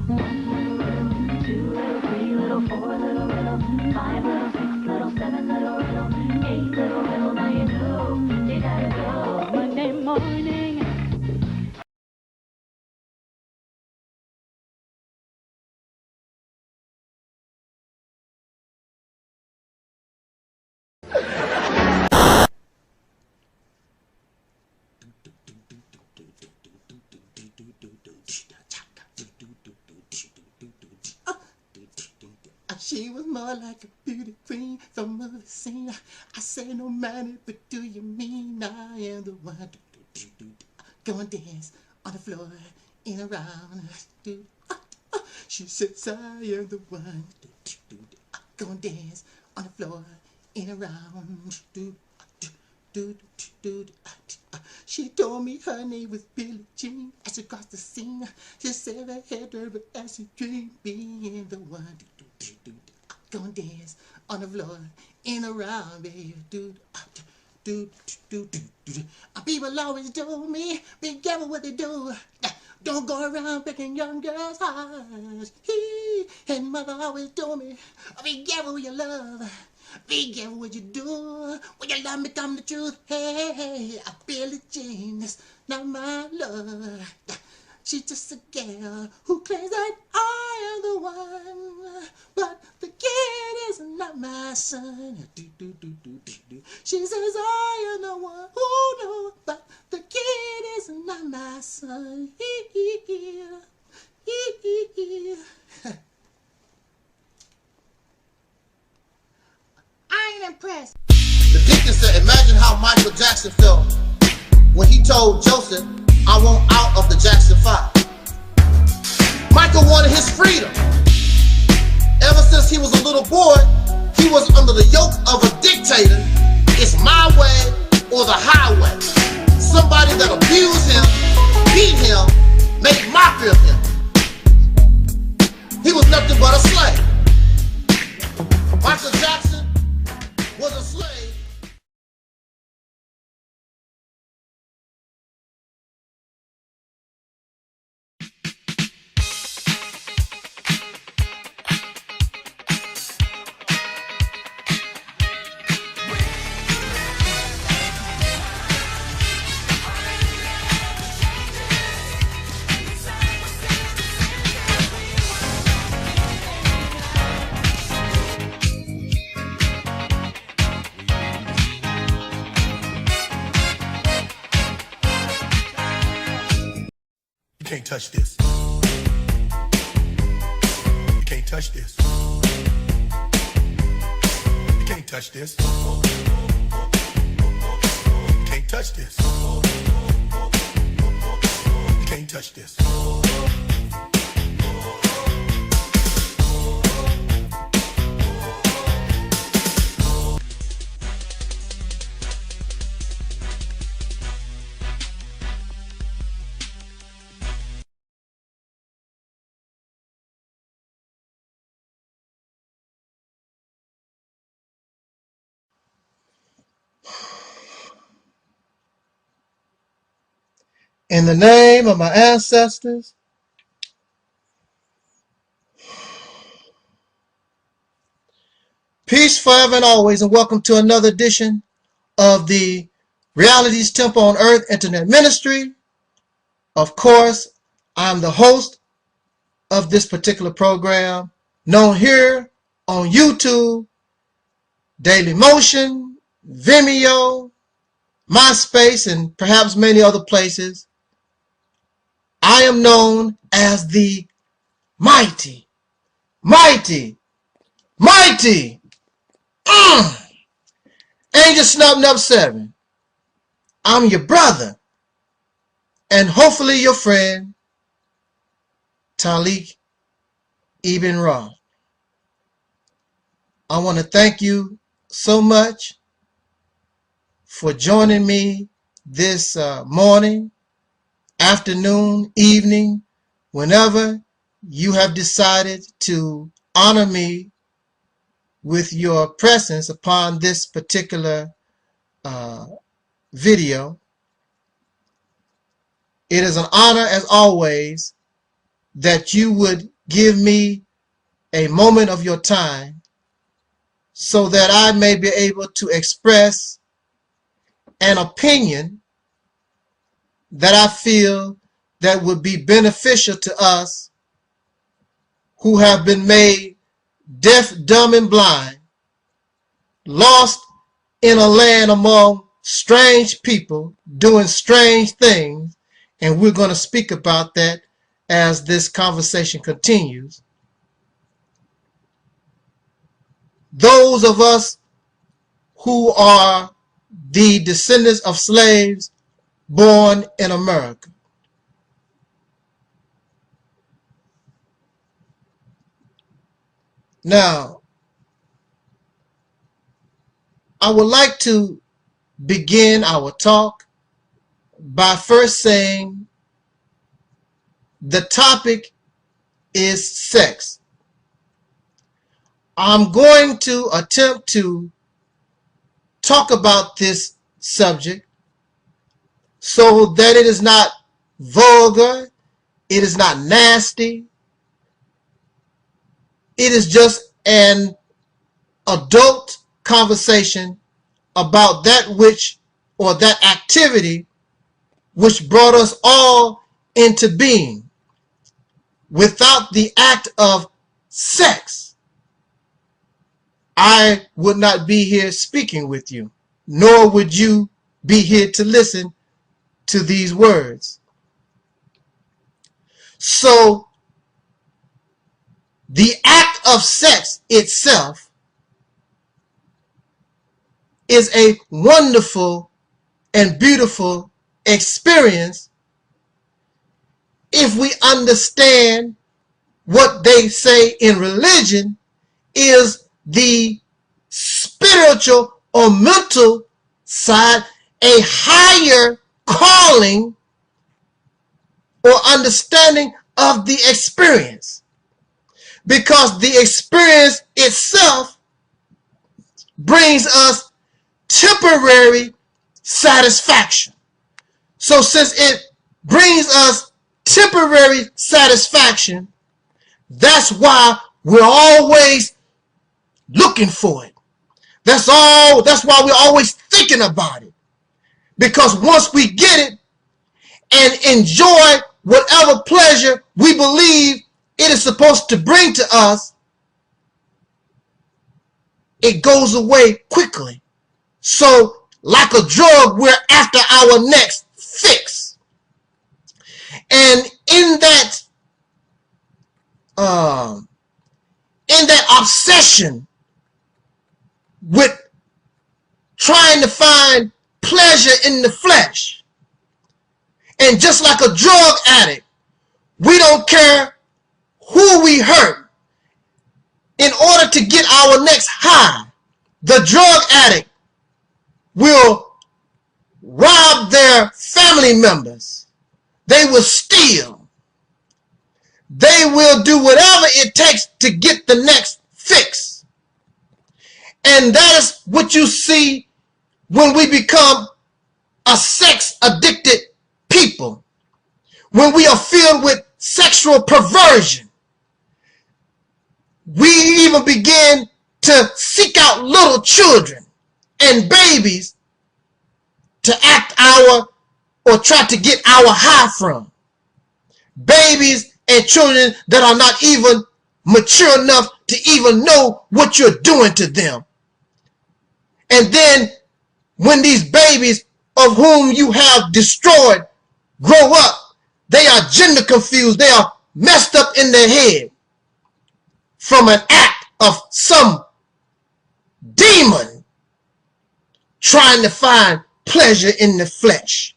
One little riddle, two little, three little, four little riddle, five little, six little, seven little riddle, eight little riddle, now you know you gotta go. Monday morning. She was more like a beauty queen from a scene. I say no matter, but do you mean I am the one? Go and dance on the floor in a round. She says I am the one. Go and dance on the floor in a round. She told me her name was Billie Jean. As she crossed the scene, she said her head hurt as she dreamed being the one. Go and dance on the floor in a round, baby. People always told me, be careful what they do. Don't go around breaking young girls' hearts. And mother always told me, be careful with your love. Be careful what you do. When your love become the truth. Hey, I feel it, Jean. It's not my love. She's just a girl who claims that I am the one. But the kid is not my son. She says I am the one who knows. But the kid is not my son. I ain't impressed. The deacon said, imagine how Michael Jackson felt when he told Joseph, I want out of the Jackson 5. Michael wanted his freedom. Ever since he was a little boy, he was under the yoke of a dictator. It's my way or the highway. Somebody that abused him, beat him, made mockery of him. He was nothing but a slave. Michael Jackson was a slave. You can't touch this. You can't touch this. You can't touch this. You can't touch this. You can't touch this. In the name of my ancestors, peace forever and always, and welcome to another edition of the Reality's Temple on Earth Internet Ministry. Of course, I'm the host of this particular program, known here on YouTube, Daily Motion, Vimeo, MySpace, and perhaps many other places. I am known as the mighty Angel Snub 7. I'm your brother and hopefully your friend, Taalik Ibn'rad. I want to thank you so much for joining me this morning, afternoon, evening, whenever you have decided to honor me with your presence upon this particular video. It is an honor, as always, that you would give me a moment of your time so that I may be able to express an opinion that I feel that would be beneficial to us who have been made deaf, dumb, and blind, lost in a land among strange people doing strange things, and we're going to speak about that as this conversation continues. Those of us who are the descendants of slaves born in America. Now, I would like to begin our talk by first saying the topic is sex. I'm going to attempt to talk about this subject so that it is not vulgar, it is not nasty, it is just an adult conversation about that which, or that activity which brought us all into being. Without the act of sex, I would not be here speaking with you, nor would you be here to listen to these words. So, the act of sex itself is a wonderful and beautiful experience if we understand what they say in religion is the spiritual or mental side, a higher calling or understanding of the experience. Because the experience itself brings us temporary satisfaction. So since it brings us temporary satisfaction, that's why we're always looking for it. That's why we're always thinking about it. Because once we get it and enjoy whatever pleasure we believe it is supposed to bring to us, it goes away quickly. So, like a drug, we're after our next fix. And in that obsession with trying to find pleasure in the flesh, and just like a drug addict, we don't care who we hurt in order to get our next high. The drug addict will rob their family members. They will steal. They will do whatever it takes to get the next fix. And that is what you see when we become a sex addicted people. When we are filled with sexual perversion. We even begin to seek out little children and babies to act or try to get our high from. Babies and children that are not even mature enough to even know what you're doing to them. And then when these babies of whom you have destroyed grow up, they are gender confused. They are messed up in their head from an act of some demon trying to find pleasure in the flesh.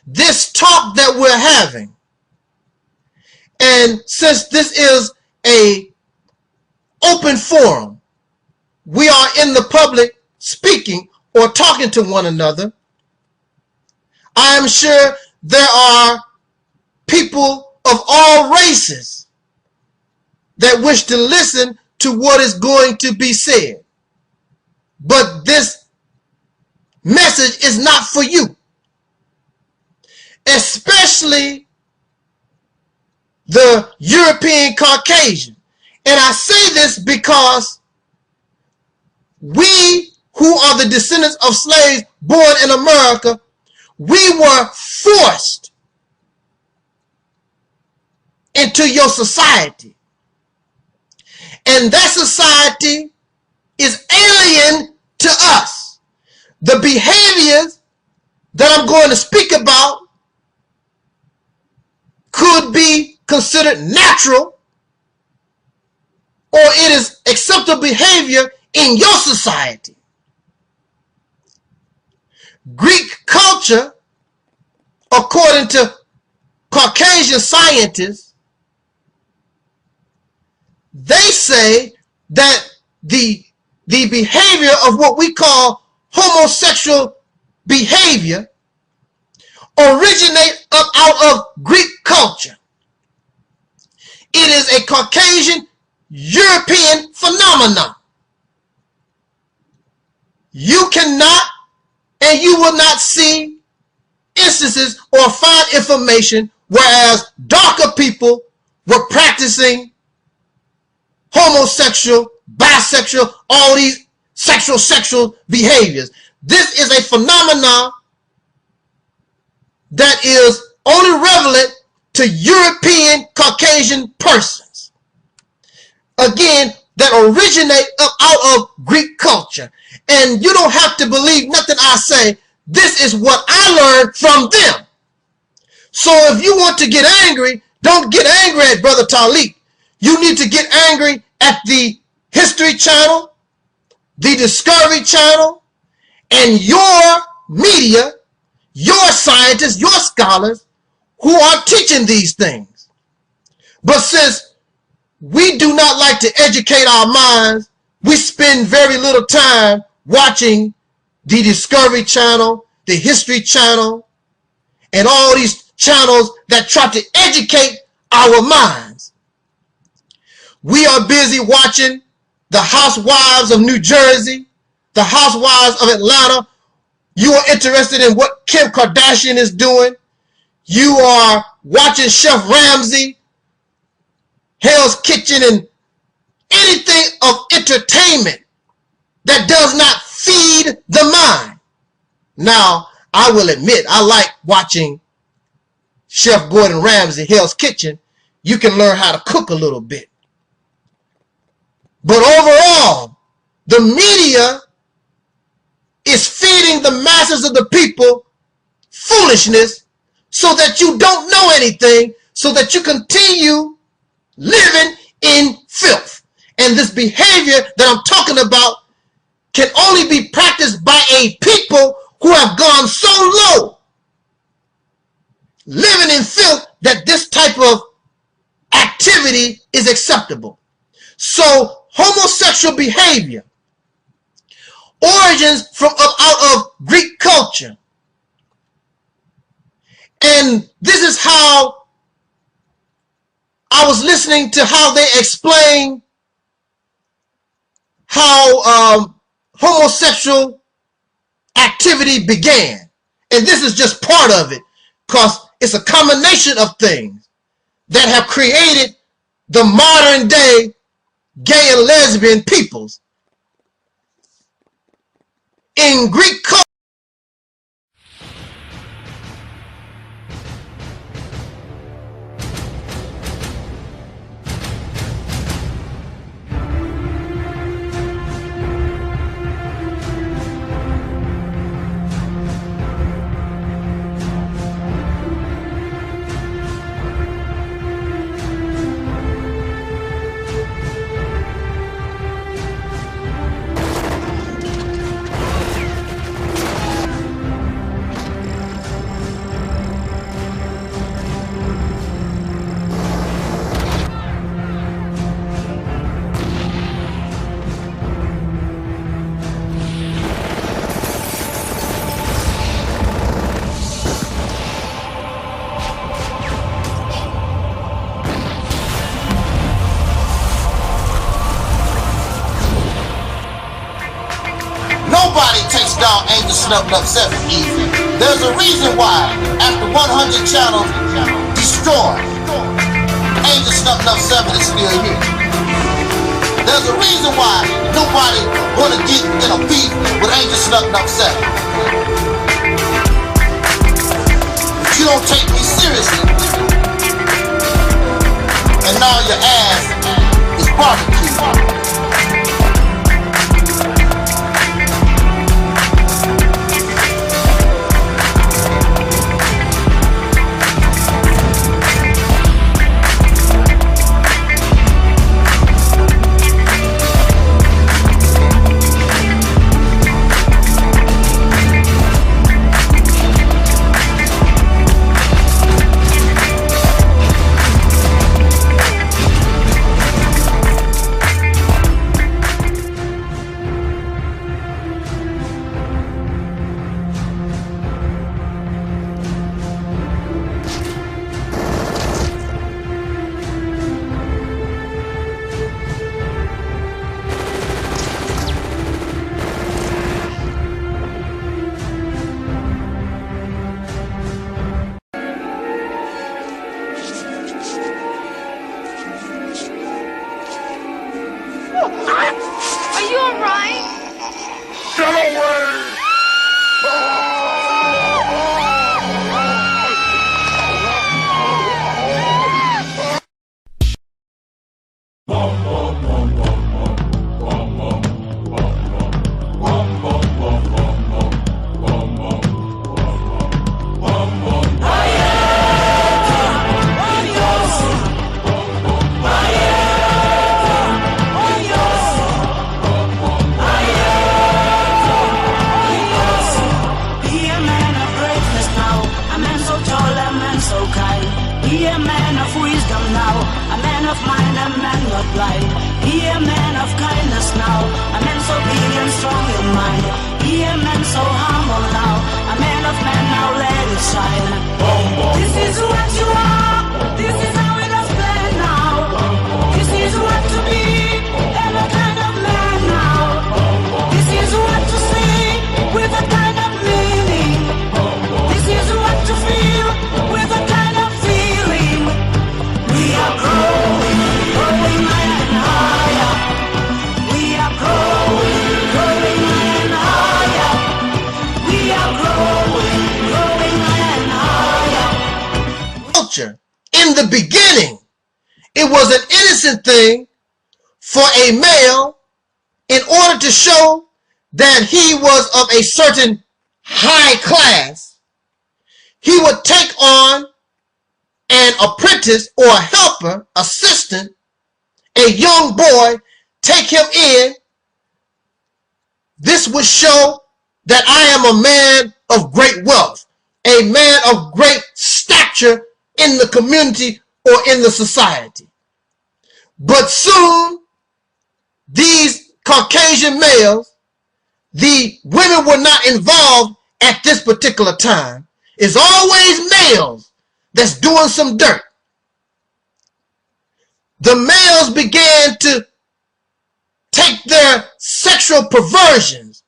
This talk that we're having, and since this is a open forum, we are in the public speaking or talking to one another, I am sure there are people of all races that wish to listen to what is going to be said. But this message is not for you, especially the European Caucasian. And I say this because we who are the descendants of slaves born in America, we were forced into your society. And that society is alien to us. The behaviors that I'm going to speak about could be considered natural, or it is acceptable behavior in your society. Greek culture, according to Caucasian scientists, they say that the behavior of what we call homosexual behavior originate up out of Greek culture. It is a Caucasian European phenomenon. You cannot and you will not see instances or find information whereas darker people were practicing homosexual, bisexual, all these sexual behaviors. This is a phenomenon that is only relevant to European Caucasian persons. Again, that originate up out of Greek culture. And you don't have to believe nothing I say. This is what I learned from them. So if you want to get angry, don't get angry at Brother Taalik. You need to get angry at the History Channel, the Discovery Channel, and your media, your scientists, your scholars who are teaching these things. But since we do not like to educate our minds, we spend very little time watching the Discovery Channel, the History Channel, and all these channels that try to educate our minds. We are busy watching the Housewives of New Jersey, the Housewives of Atlanta. You are interested in what Kim Kardashian is doing. You are watching Chef Ramsay, Hell's Kitchen, and anything of entertainment that does not feed the mind. Now, I will admit, I like watching Chef Gordon Ramsay, Hell's Kitchen. You can learn how to cook a little bit. But overall, the media is feeding the masses of the people foolishness so that you don't know anything, so that you continue living in filth. And this behavior that I'm talking about can only be practiced by a people who have gone so low, living in filth, that this type of activity is acceptable. So homosexual behavior origins from out of Greek culture. And this is how I was listening to how they explain how homosexual activity began. And this is just part of it, because it's a combination of things that have created the modern day gay and lesbian peoples. In Greek culture, Nobody takes down Angel Snuffed Up 7 easy. There's a reason why, after 100 channels destroyed, Angel Snuffed Up 7 is still here. There's a reason why nobody wanna get in a beef with Angel Snuffed Up 7. But you don't take me seriously, and now your ass is barbecued. In the beginning, it was an innocent thing for a male, in order to show that he was of a certain high class, he would take on an apprentice or a helper, assistant, a young boy, take him in. This would show that I am a man of great wealth, a man of great stature in the community or in the society. But soon, these Caucasian males, the women were not involved at this particular time. It's always males that's doing some dirt. The males began to take their sexual perversions,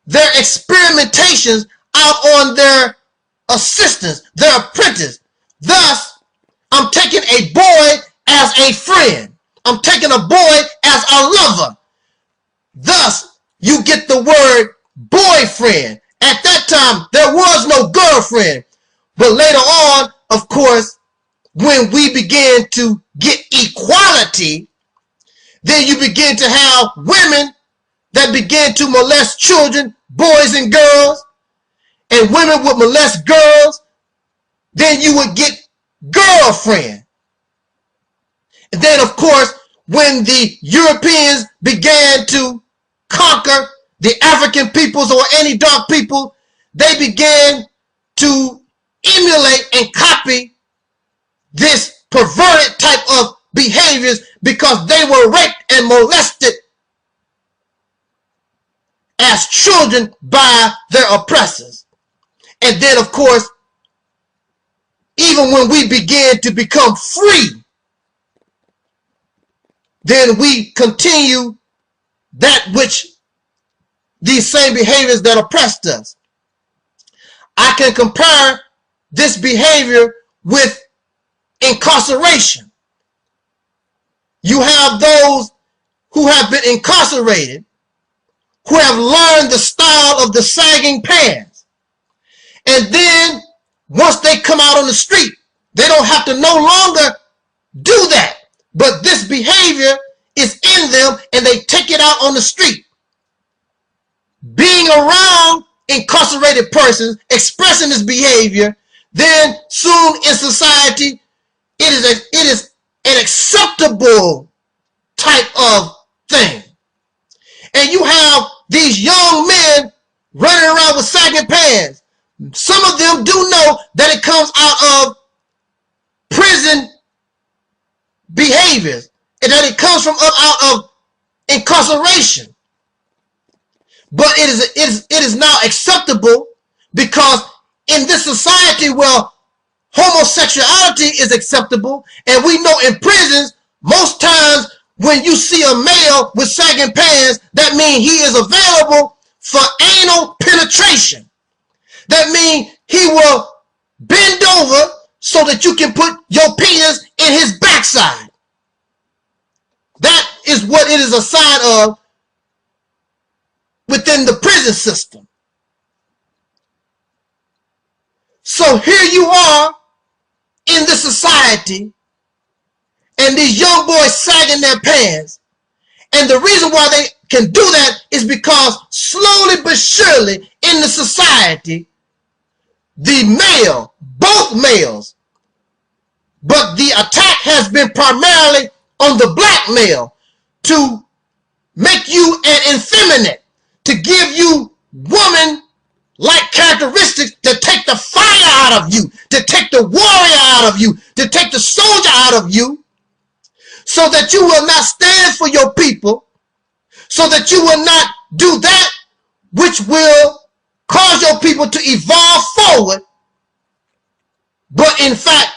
their experimentations out on their assistants, their apprentice. Thus, I'm taking a boy as a friend. I'm taking a boy as a lover. Thus, you get the word boyfriend. At that time, there was no girlfriend. But later on, of course, when we began to get equality, then you begin to have women that begin to molest children, boys and girls, and women would molest girls. Then you would get girlfriend. And then, of course, when the Europeans began to conquer the African peoples or any dark people, they began to emulate and copy this perverted type of behaviors because they were raped and molested as children by their oppressors. And then, of course, even when we began to become free, then we continue that which these same behaviors that oppressed us. I can compare this behavior with incarceration. You have those who have been incarcerated, who have learned the style of the sagging pants. And then once they come out on the street, they don't have to no longer do that. But this behavior is in them and they take it out on the street. Being around incarcerated persons expressing this behavior, then soon in society, it is an acceptable type of thing. And you have these young men running around with sagging pants. Some of them do know that it comes out of prison behaviors and that it comes from out of incarceration. But it is now acceptable because in this society where homosexuality is acceptable, and we know in prisons, most times when you see a male with sagging pants, that means he is available for anal penetration. That means he will bend over so that you can put your penis in his backside. That is what it is a sign of within the prison system. So here you are in this society, and these young boys sagging their pants. And the reason why they can do that is because slowly but surely in the society, the male, both males, but the attack has been primarily on the black male to make you an effeminate, to give you woman-like characteristics, to take the fire out of you, to take the warrior out of you, to take the soldier out of you, so that you will not stand for your people, so that you will not do that which will cause your people to evolve forward, but in fact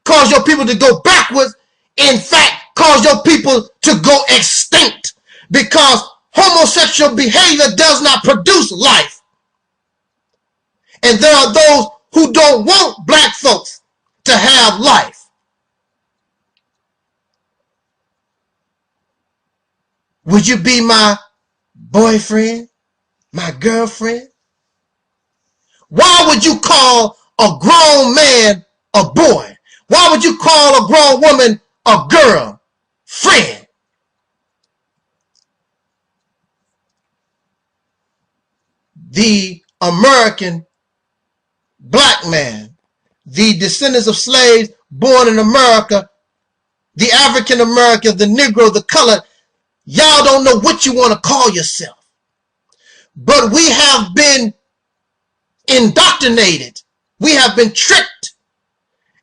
cause your people to go backwards, in fact cause your people to go extinct, because homosexual behavior does not produce life. And there are those who don't want black folks to have life. Would you be my boyfriend, my girlfriend? Why would you call a grown man a boy? Why would you call a grown woman a girl friend? The American black man, the descendants of slaves born in America, the African American, the Negro, the colored, y'all don't know what you want to call yourself. But we have been indoctrinated. We have been tricked.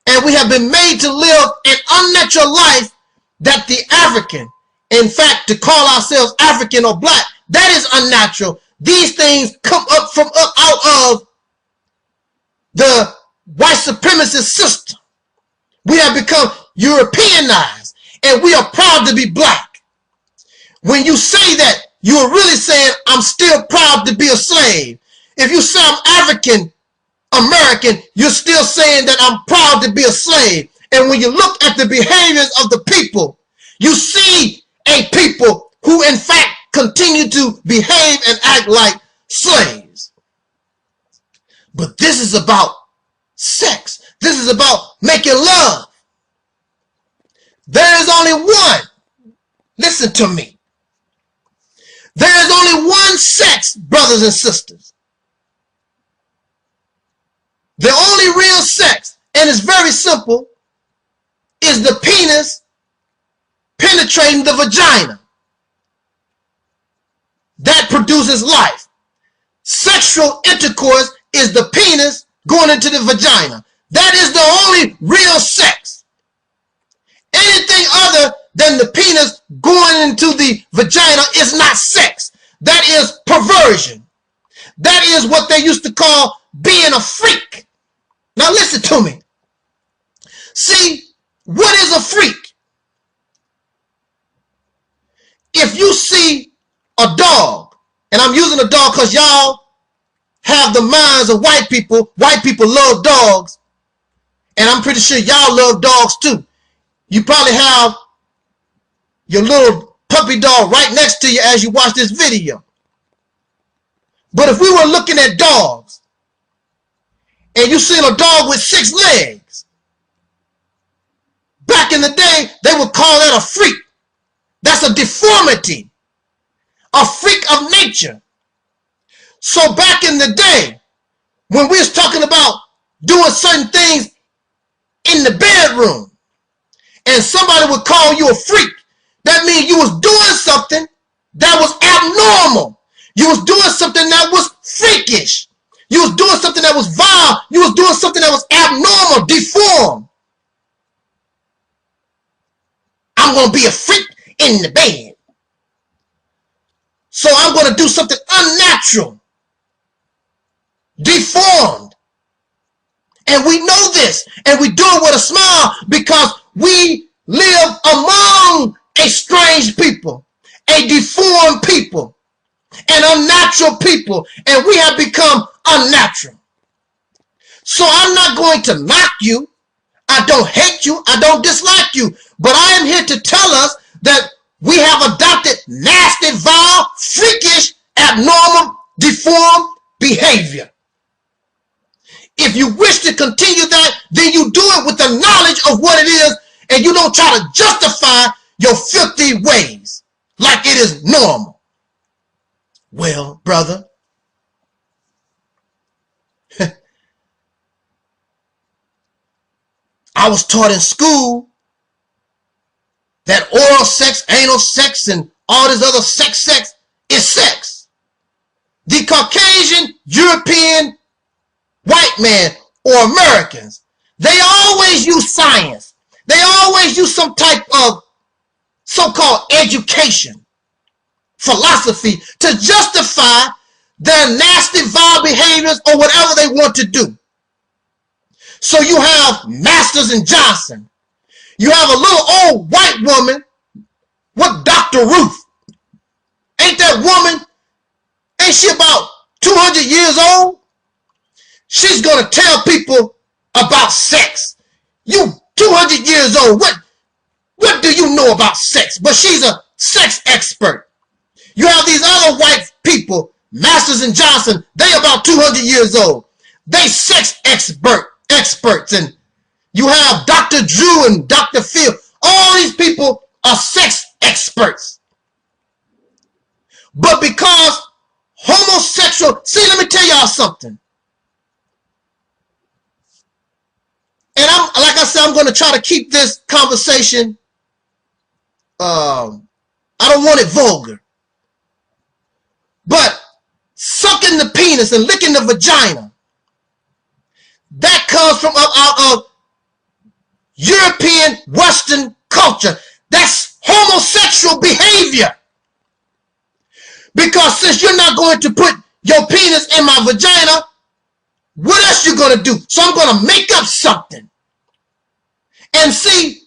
And we have been made to live an unnatural life that the African, in fact, to call ourselves African or black, that is unnatural. These things come up from out of the white supremacist system. We have become Europeanized, and we are proud to be black. When you say that, you are really saying, I'm still proud to be a slave. If you say I'm African American, you're still saying that I'm proud to be a slave. And when you look at the behaviors of the people, you see a people who in fact continue to behave and act like slaves. But this is about sex. This is about making love. There is only one. Listen to me. There is only one sex, brothers and sisters. The only real sex, and it's very simple, is the penis penetrating the vagina. That produces life. Sexual intercourse is the penis going into the vagina. That is the only real sex. Anything other than the penis going into the vagina is not sex. That is perversion. That is what they used to call being a freak. Now listen to me. See, what is a freak? If you see a dog And I'm using a dog because y'all have the minds of white people. White people love dogs. And I'm pretty sure y'all love dogs too. You probably have your little puppy dog right next to you as you watch this video. But if we were looking at dogs, and you seen a dog with 6 legs, back in the day, they would call that a freak. That's a deformity, a freak of nature. So back in the day, when we was talking about doing certain things in the bedroom, and somebody would call you a freak, that means you was doing something that was abnormal. You was doing something that was freakish. You was doing something that was vile. You was doing something that was abnormal, deformed. I'm going to be a freak in the bed. So I'm going to do something unnatural, deformed. And we know this. And we do it with a smile because we live among a strange people, a deformed people, an unnatural people, and we have become unnatural. So I'm not going to knock you. I don't hate you. I don't dislike you. But I am here to tell us that we have adopted nasty, vile, freakish, abnormal, deformed behavior. If you wish to continue that, then you do it with the knowledge of what it is, and you don't try to justify your filthy ways like it is normal. Well, brother, I was taught in school that oral sex, anal sex, and all this other sex is sex. The Caucasian, European, white man, or Americans, they always use science. They always use some type of so-called education, philosophy to justify their nasty, vile behaviors or whatever they want to do. So you have Masters and Johnson. You have a little old white woman with Dr. Ruth. Ain't that woman, ain't she about 200 years old? She's going to tell people about sex. You 200 years old, what do you know about sex? But she's a sex expert. You have these other white people, Masters and Johnson, they about 200 years old. They sex experts. And you have Dr. Drew and Dr. Phil. All these people are sex experts. But because homosexual, see, let me tell y'all something. And like I said, I'm going to try to keep this conversation, I don't want it vulgar. But sucking the penis and licking the vagina, that comes from out of European Western culture. That's homosexual behavior. Because since you're not going to put your penis in my vagina, what else you going to do? So I'm going to make up something. And see,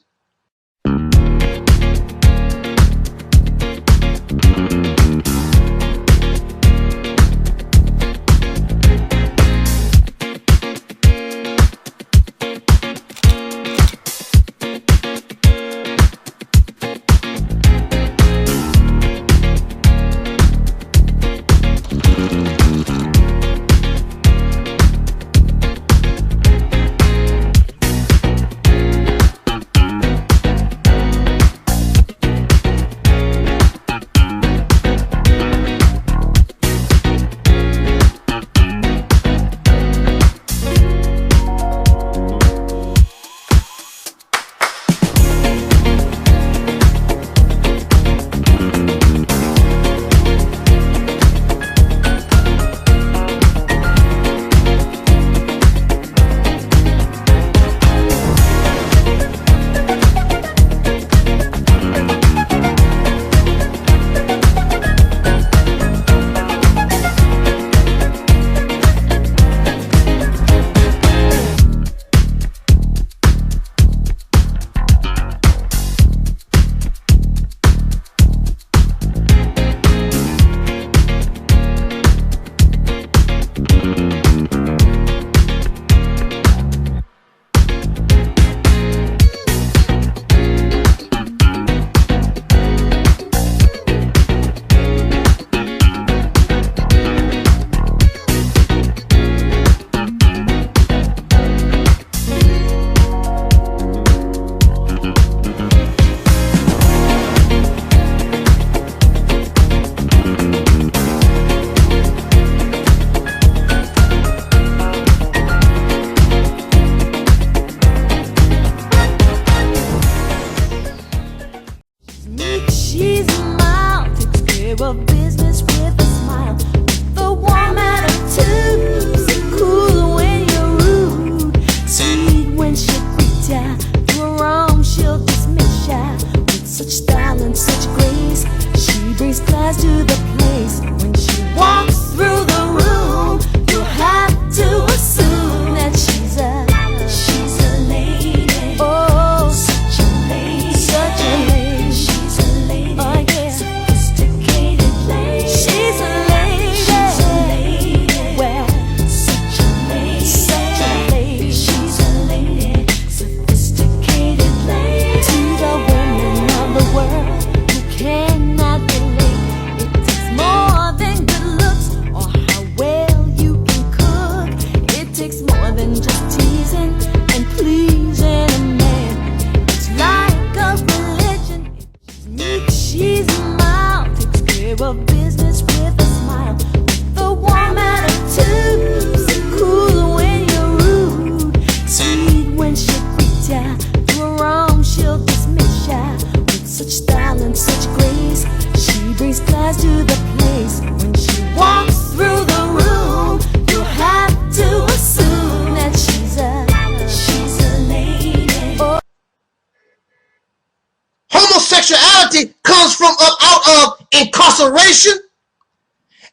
incarceration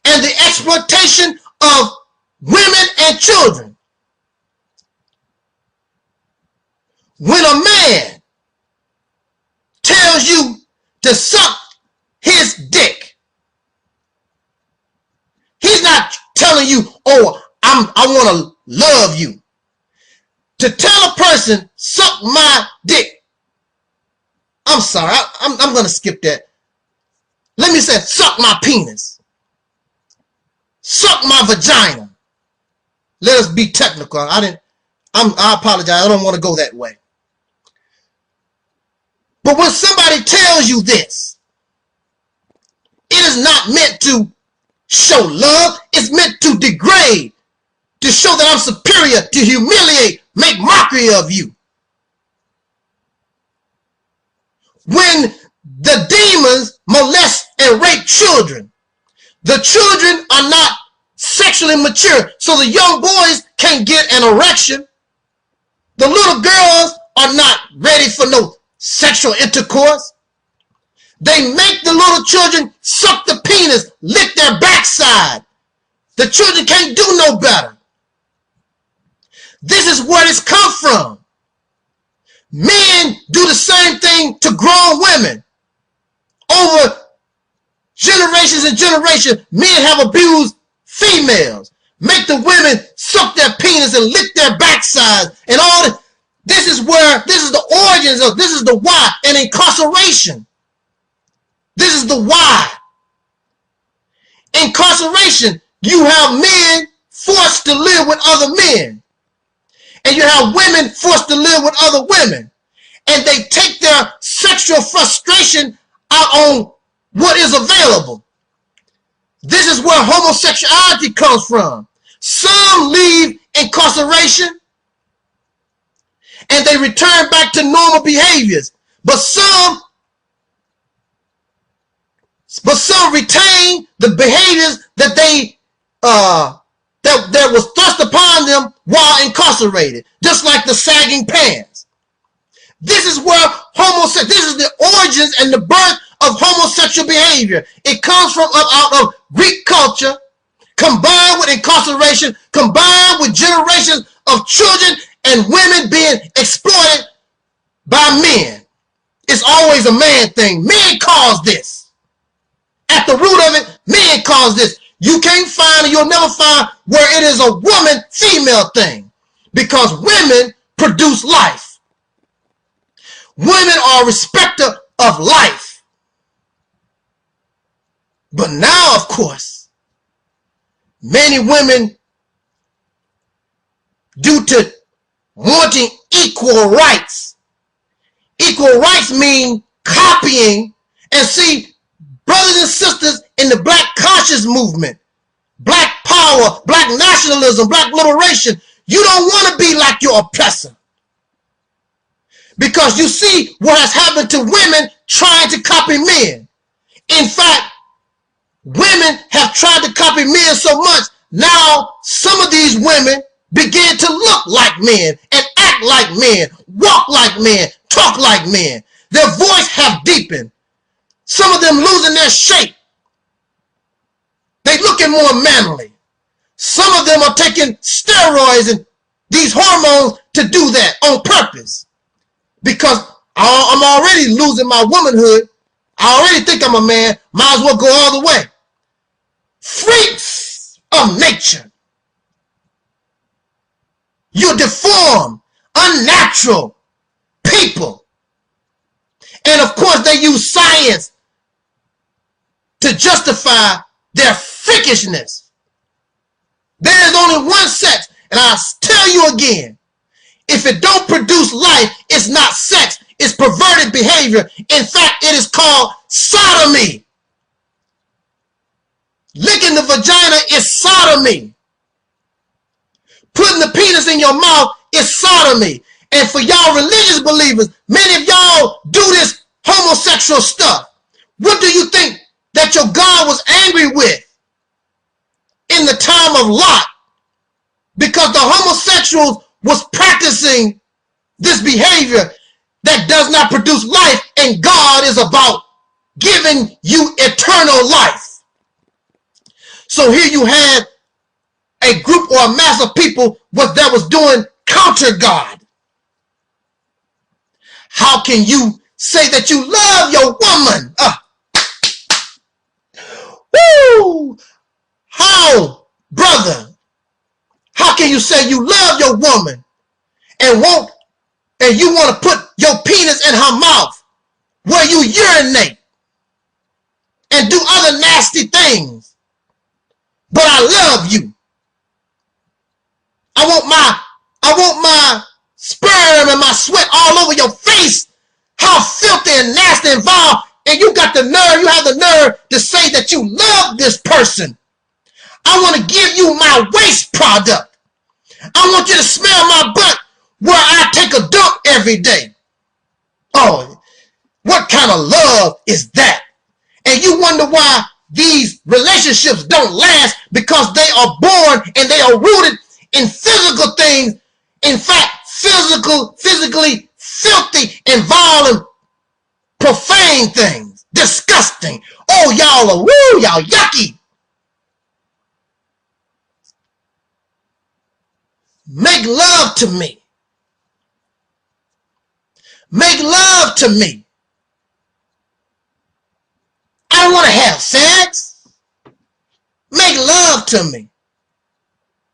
and the exploitation of women and children. When a man tells you to suck his dick, he's not telling you, oh, I want to love you. To tell a person, suck my dick, I'm sorry, I'm going to skip that. Let me say, suck my penis. Suck my vagina. Let us be technical. I apologize. I don't want to go that way. But when somebody tells you this, it is not meant to show love. It's meant to degrade, to show that I'm superior, to humiliate, make mockery of you. When the demons molest and rape children, the children are not sexually mature, so the young boys can't get an erection. The little girls are not ready for no sexual intercourse. They make the little children suck the penis, lick their backside. The children can't do no better. This is where it's come from. Men do the same thing to grown women. Over generations and generations, men have abused females. Make the women suck their penis and lick their backsides and all that. This is the origins of, this is the why. And incarceration. This is the why. Incarceration, you have men forced to live with other men. And you have women forced to live with other women. And they take their sexual frustration out on what is available. This is where homosexuality comes from. Some leave incarceration and they return back to normal behaviors. But some retain the behaviors that they that was thrust upon them while incarcerated, just like the sagging pants. This is where this is the origins and the birth of homosexual behavior. It comes from out of Greek culture, combined with incarceration, combined with generations of children and women being exploited by men. It's always a man thing. Men cause this. At the root of it, men cause this. You can't find, you'll never find where it is a woman-female thing, because women produce life. Women are a respecter of life. But now, of course, many women, due to wanting equal rights mean copying. And see, brothers and sisters in the black conscious movement, black power, black nationalism, black liberation, you don't want to be like your oppressor. Because you see what has happened to women trying to copy men. In fact, women have tried to copy men so much, now some of these women begin to look like men and act like men, walk like men, talk like men. Their voice have deepened. Some of them losing their shape. They looking more manly. Some of them are taking steroids and these hormones to do that on purpose. Because I'm already losing my womanhood. I already think I'm a man. Might as well go all the way. Freaks of nature. You're deformed, unnatural people. And of course they use science to justify their freakishness. There is only one sex, and I'll tell you again, if it don't produce life, it's not sex, it's perverted behavior. In fact, it is called sodomy. Licking the vagina is sodomy. Putting the penis in your mouth is sodomy. And for y'all religious believers, many of y'all do this homosexual stuff. What do you think that your God was angry with in the time of Lot? Because the homosexuals was practicing this behavior that does not produce life, and God is about giving you eternal life. So here you had a group or a mass of people that was doing counter God. How can you say that you love your woman? Woo! How, brother? How can you say you love your woman and you want to put your penis in her mouth where you urinate and do other nasty things? But I love you. I want my sperm and my sweat all over your face. How filthy and nasty and vile. And you have the nerve to say that you love this person. I want to give you my waste product. I want you to smell my butt where I take a dump every day. Oh, what kind of love is that? And you wonder why these relationships don't last, because they are born and they are rooted in physical things. In fact, physically filthy and vile and profane things. Disgusting. Oh, y'all are woo, y'all yucky. Make love to me. Make love to me. I don't want to have sex. Make love to me.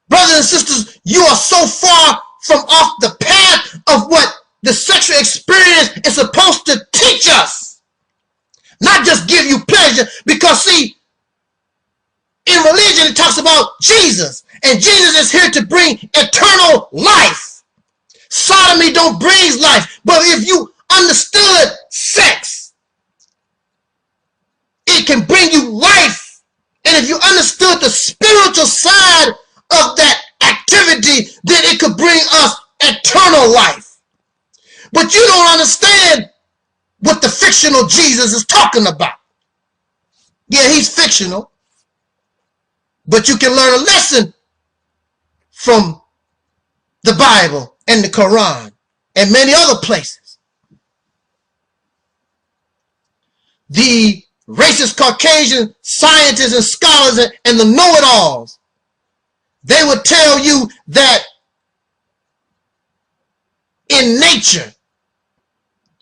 Brothers and sisters, you are so far from off the path of what the sexual experience is supposed to teach us. Not just give you pleasure, because see, in religion it talks about Jesus, and Jesus is here to bring eternal life. Sodomy don't bring life, but if you understood sex, it can bring you life. And if you understood the spiritual side of that activity, then it could bring us eternal life. But you don't understand what the fictional Jesus is talking about. Yeah, he's fictional, but you can learn a lesson from the Bible and the Quran and many other places. The racist Caucasian scientists and scholars and the know-it-alls, they would tell you that in nature,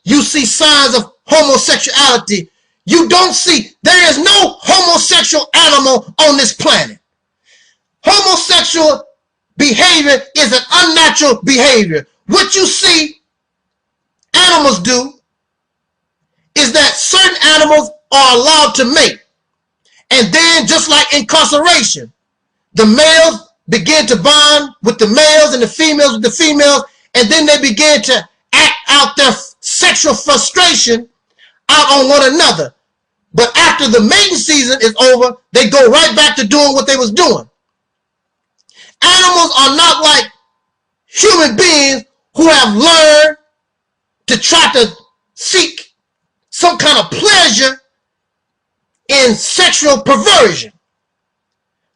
you see signs of homosexuality. You don't see, there is no homosexual animal on this planet. Homosexual behavior is an unnatural behavior. What you see animals do is that certain animals are allowed to mate. And then, just like incarceration, the males begin to bond with the males and the females with the females, and then they begin to act out their sexual frustration out on one another. But after the mating season is over, they go right back to doing what they was doing. Animals are not like human beings who have learned to try to seek some kind of pleasure in sexual perversion.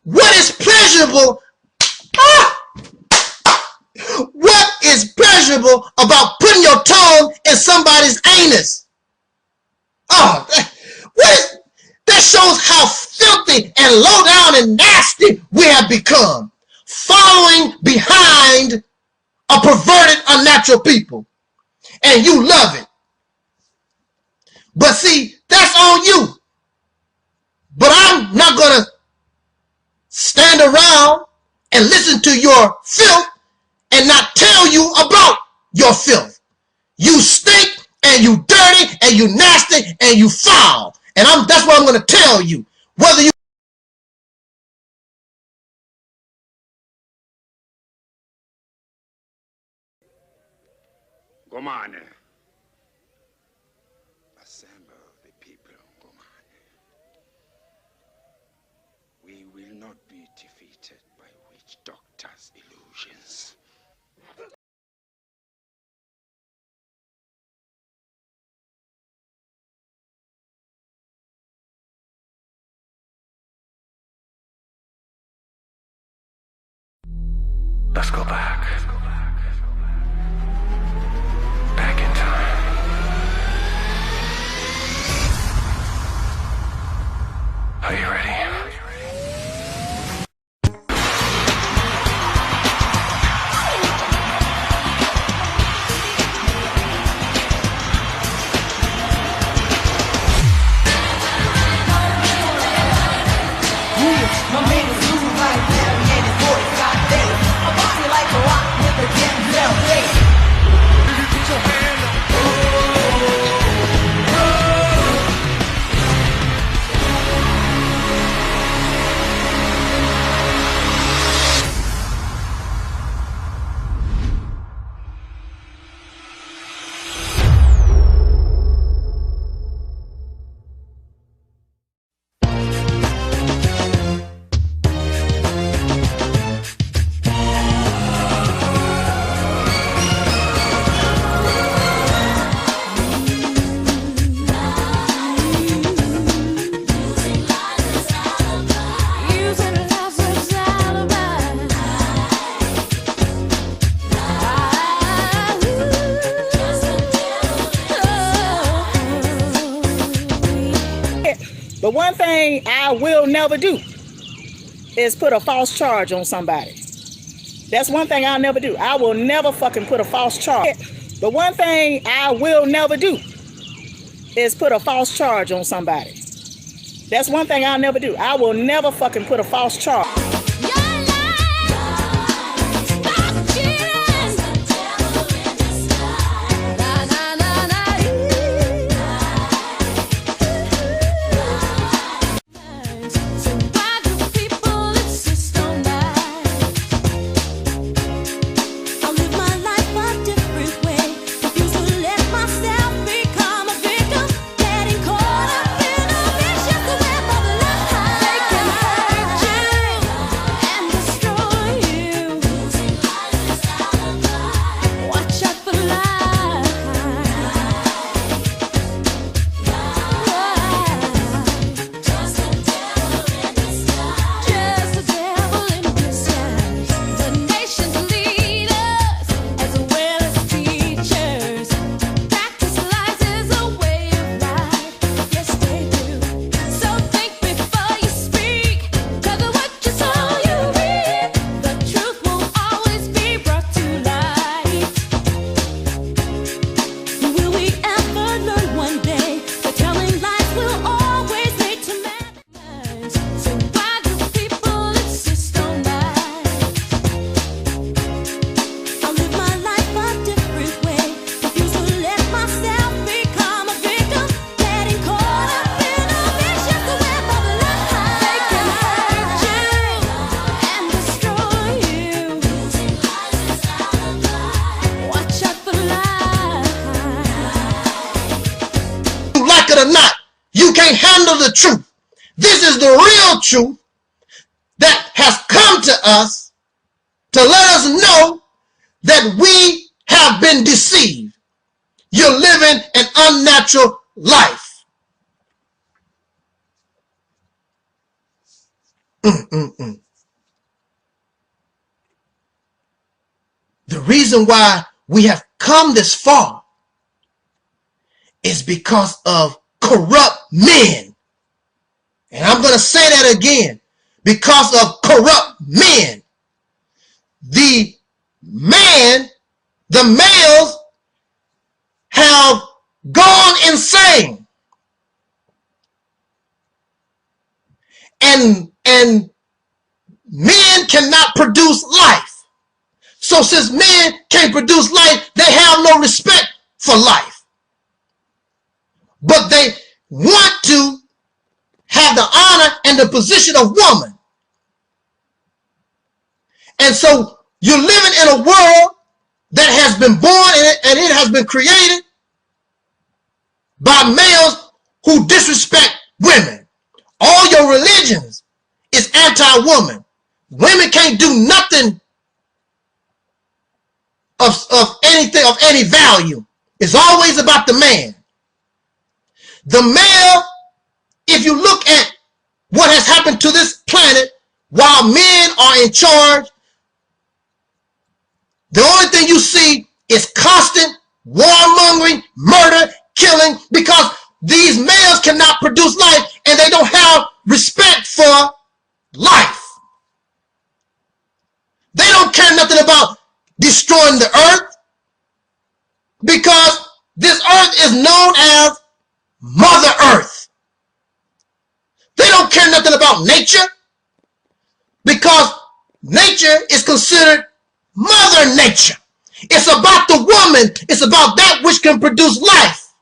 What is pleasurable? What is pleasurable about putting your tongue in somebody's anus? Oh, that shows how filthy and low down and nasty we have become, following behind a perverted, unnatural people. And you love it. But see, that's on you. But I'm not going to stand around and listen to your filth and not tell you about your filth. You stink and you dirty and you nasty and you foul. And that's what I'm going to tell you. Whether you Gomane. Assemble the people, Gomane. We will not be defeated by witch doctors' illusions. Let's go back. Back in time. But one thing I will never do is put a false charge on somebody. That's one thing I'll never do. I will never fucking put a false charge. The one thing I will never do is put a false charge on somebody. That's one thing I'll never do. I will never fucking put a false charge. Or not, you can't handle the truth. This is the real truth that has come to us to let us know that we have been deceived. You're living an unnatural life. The reason why we have come this far is because of corrupt men. And I'm going to say that again. Because of corrupt men. The males have gone insane. And men cannot produce life. So since men can't produce life, they have no respect for life. But they want to have the honor and the position of woman. And so you're living in a world that has been born and it has been created by males who disrespect women. All your religions is anti-woman. Women can't do nothing of anything of any value. It's always about the man. The male, if you look at what has happened to this planet while men are in charge, the only thing you see is constant warmongering, murder, killing, because these males cannot produce life and they don't have respect for life. They don't care nothing about destroying the earth because this earth is known as Mother Earth. They don't care nothing about nature because nature is considered Mother Nature. It's about the woman. It's about that which can produce life.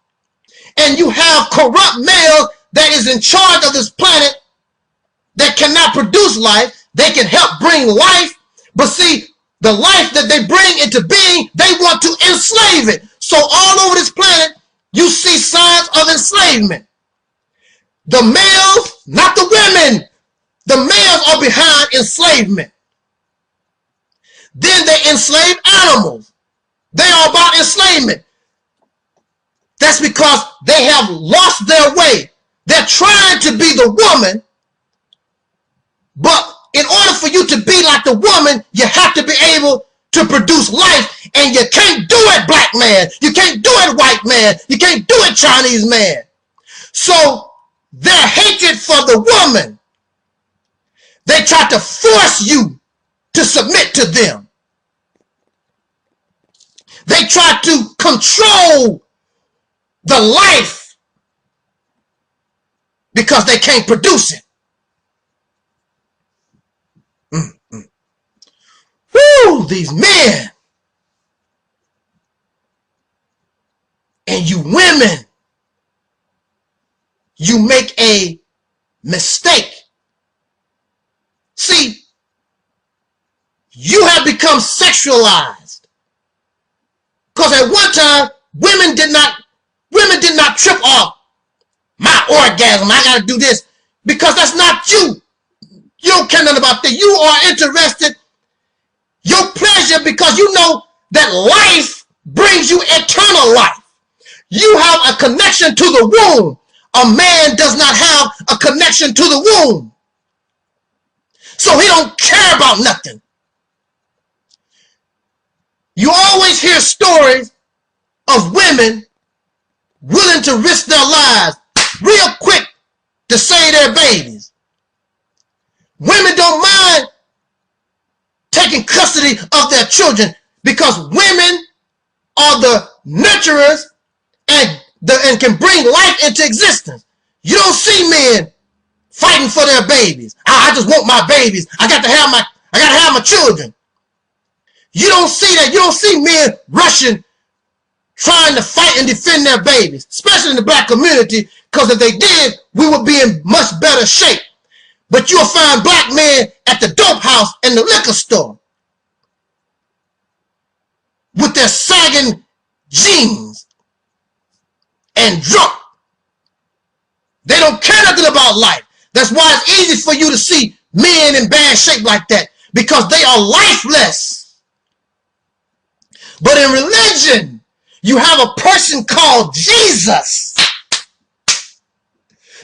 And you have corrupt males that is in charge of this planet that cannot produce life. They can help bring life, but see, the life that they bring into being, they want to enslave it. So all over this planet, you see signs of enslavement. The males, not the women, the males are behind enslavement. Then they enslave animals. They are about enslavement. That's because they have lost their way. They're trying to be the woman, but in order for you to be like the woman, you have to be able to produce life, and you can't do it, black man. You can't do it, white man. You can't do it, Chinese man. So their hatred for the woman, they try to force you to submit to them. They try to control the life because they can't produce it. Woo, these men and you women, you make a mistake. See, you have become sexualized. Because at one time, women did not trip off my orgasm. I gotta do this. Because that's not you. You don't care nothing about that. You are interested, your pleasure, because you know that life brings you eternal life. You have a connection to the womb. A man does not have a connection to the womb. So he don't care about nothing. You always hear stories of women willing to risk their lives real quick to save their babies. Women don't mind taking custody of their children because women are the nurturers and can bring life into existence. You don't see men fighting for their babies. I just want my babies. I gotta have my children. You don't see that. You don't see men rushing, trying to fight and defend their babies, especially in the black community, because if they did, we would be in much better shape. But you'll find black men at the dope house and the liquor store with their sagging jeans and drunk. They don't care nothing about life. That's why it's easy for you to see men in bad shape like that, because they are lifeless. But in religion, you have a person called Jesus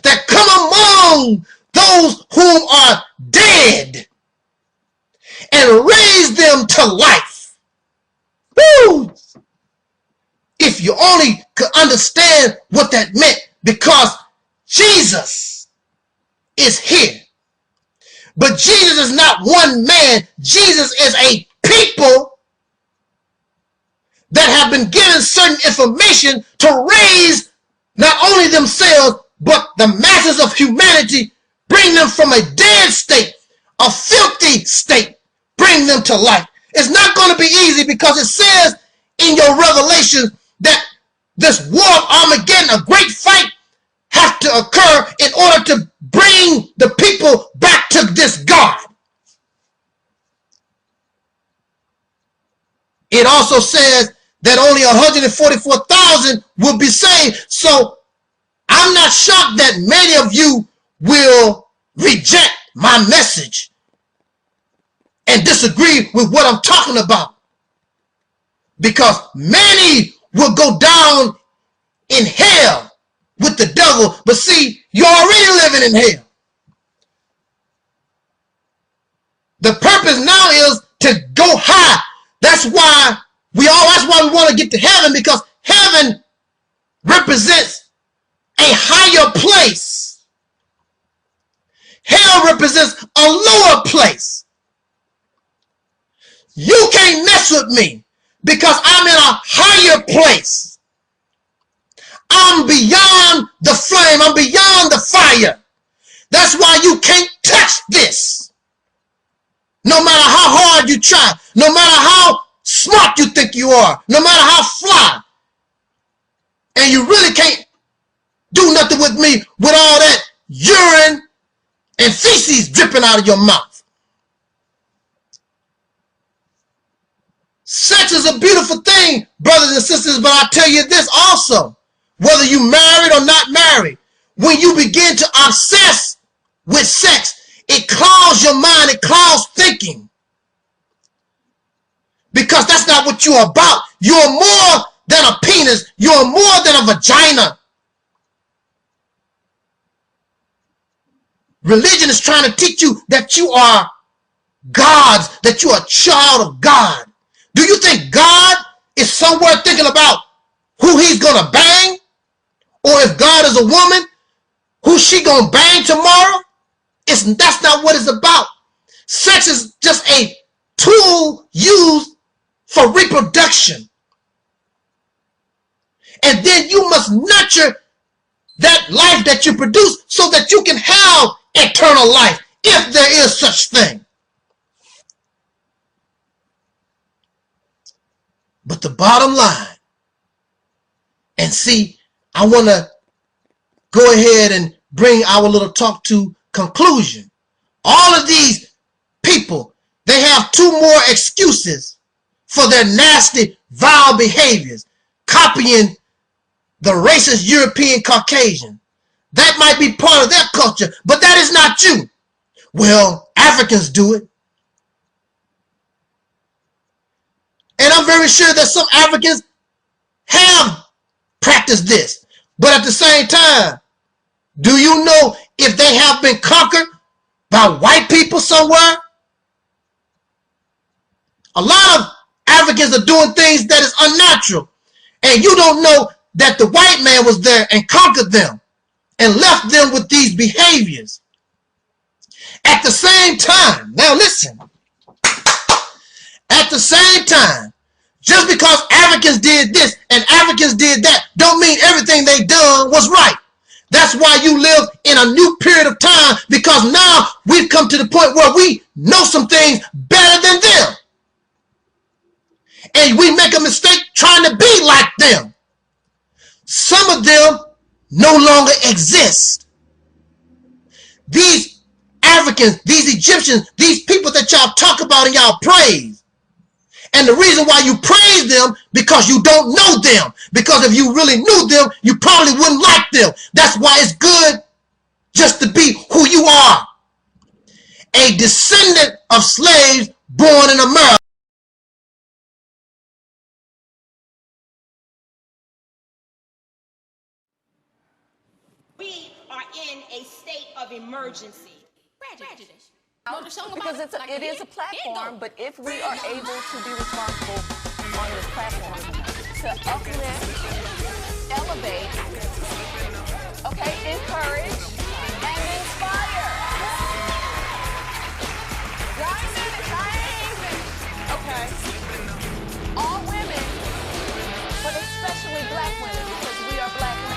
that come among those whom are dead and raise them to life. Woo! If you only could understand what that meant, because Jesus is here. But Jesus is not one man. Jesus is a people that have been given certain information to raise not only themselves, but the masses of humanity, bring them from a dead state, a filthy state, bring them to life. It's not going to be easy, because it says in your Revelation that this war of Armageddon, a great fight, has to occur in order to bring the people back to this God. It also says that only 144,000 will be saved. So I'm not shocked that many of you will reject my message and disagree with what I'm talking about, because many will go down in hell with the devil. But see, you're already living in hell. The purpose now is to go high. That's why we want to get to heaven, because heaven represents a higher place. Hell represents a lower place. You can't mess with me, because I'm in a higher place. I'm beyond the flame. I'm beyond the fire. That's why you can't touch this. No matter how hard you try, no matter how smart you think you are, no matter how fly, and you really can't do nothing with me with all that urine and feces dripping out of your mouth. Sex is a beautiful thing, brothers and sisters, but I'll tell you this also, whether you married or not married, when you begin to obsess with sex, it clouds your mind, it clouds thinking. Because that's not what you're about. You're more than a penis. You're more than a vagina. Religion is trying to teach you that you are God's, that you are a child of God. Do you think God is somewhere thinking about who he's going to bang? Or if God is a woman, who she gonna bang tomorrow. That's not what it's about. Sex is just a tool used for reproduction. And then you must nurture that life that you produce so that you can have eternal life, if there is such thing. But the bottom line, and see, I want to go ahead and bring our little talk to conclusion. All of these people, they have two more excuses for their nasty, vile behaviors, copying the racist European Caucasian. That might be part of their culture, but that is not you. Well, Africans do it. And I'm very sure that some Africans have practiced this. But at the same time, do you know if they have been conquered by white people somewhere? A lot of Africans are doing things that is unnatural. And you don't know that the white man was there and conquered them and left them with these behaviors. At the same time, now listen, at the same time, just because Africans did this and Africans did that, don't mean everything they done was right. That's why you live in a new period of time, because now we've come to the point where we know some things better than them. And we make a mistake trying to be like them. Some of them no longer exist. These Africans, these Egyptians, these people that y'all talk about and y'all praise. And the reason why you praise them, because you don't know them. Because if you really knew them, you probably wouldn't like them. That's why it's good just to be who you are. A descendant of slaves born in America. We are in a state of emergency. Prejudice. Because it is a platform, but if we are able to be responsible on this platform to uplift, elevate, okay, encourage, and inspire. Okay. All women, but especially black women, because we are black women.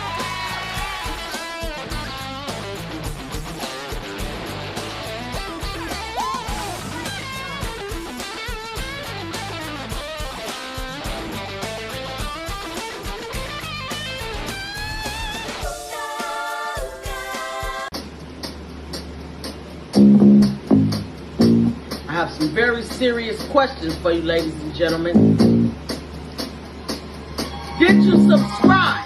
I have some very serious questions for you, ladies and gentlemen. Did you subscribe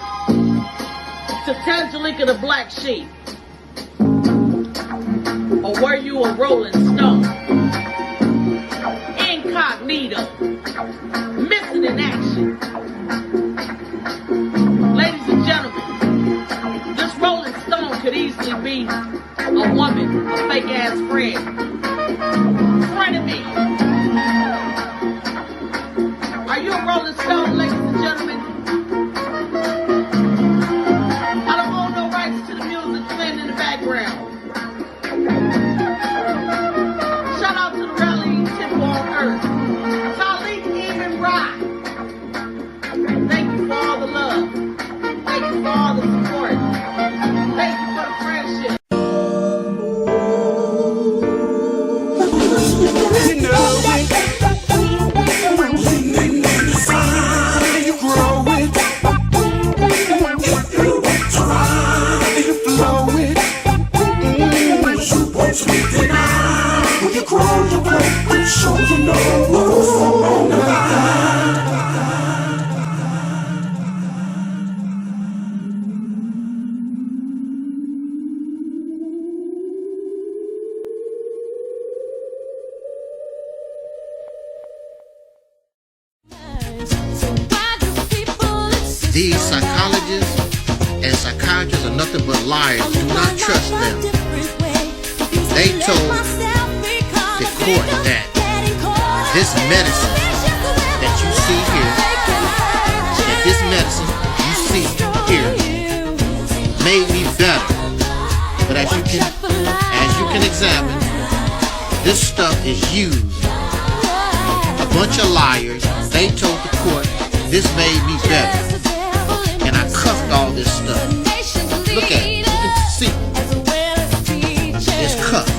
to Tangelica the Black Sheep? Or were you a Rolling Stone? Incognito, missing in action. Ladies and gentlemen, this Rolling Stone could easily be a woman, a fake ass friend. Frenemy. Are you a Rolling Stone, ladies and gentlemen? I don't own no rights to the music playing in the background. Shout out to the rallying temple on earth. Taalik, Ibn'rad. Thank you for all the love. Thank you for all the support. Thank you for the friendship. These psychologists and psychiatrists are nothing but liars. Do not trust them. They told the court that this medicine that you see here, that this medicine you see here made me better. But as you can examine, this stuff is used. A bunch of liars, they told the court, this made me better. And I cuffed all this stuff. Look at it, you can see. It's cuffed.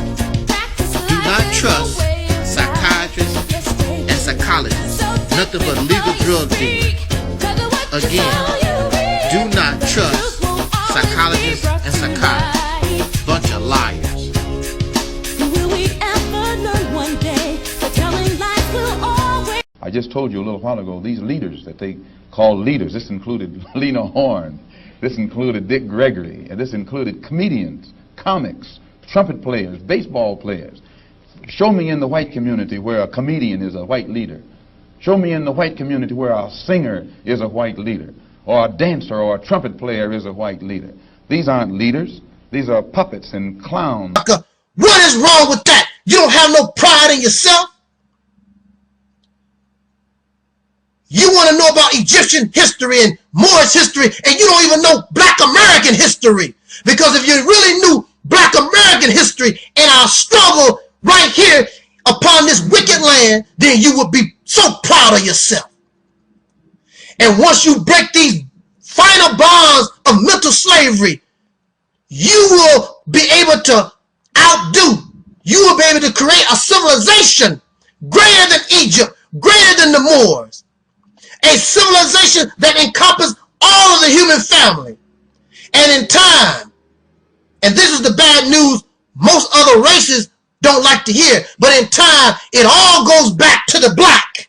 Do not trust psychiatrists and psychologists. Nothing but legal drug dealers. Again, do not trust psychologists and psychiatrists. Bunch of liars. I just told you a little while ago, these leaders that they call leaders, this included Lena Horne, this included Dick Gregory, and this included comedians, comics, trumpet players, baseball players. Show me in the white community where a comedian is a white leader. Show me in the white community where a singer is a white leader, or a dancer or a trumpet player is a white leader. These aren't leaders. These are puppets and clowns. What is wrong with that? You don't have no pride in yourself? You want to know about Egyptian history and Moorish history, and you don't even know Black American history. Because if you really knew Black American history and our struggle right here upon this wicked land, then you would be so proud of yourself. And once you break these final bonds of mental slavery, you will be able to outdo, you will be able to create a civilization greater than Egypt, greater than the Moors. A civilization that encompasses all of the human family. And in time, and this is the bad news most other races don't like to hear, but in time, it all goes back to the black.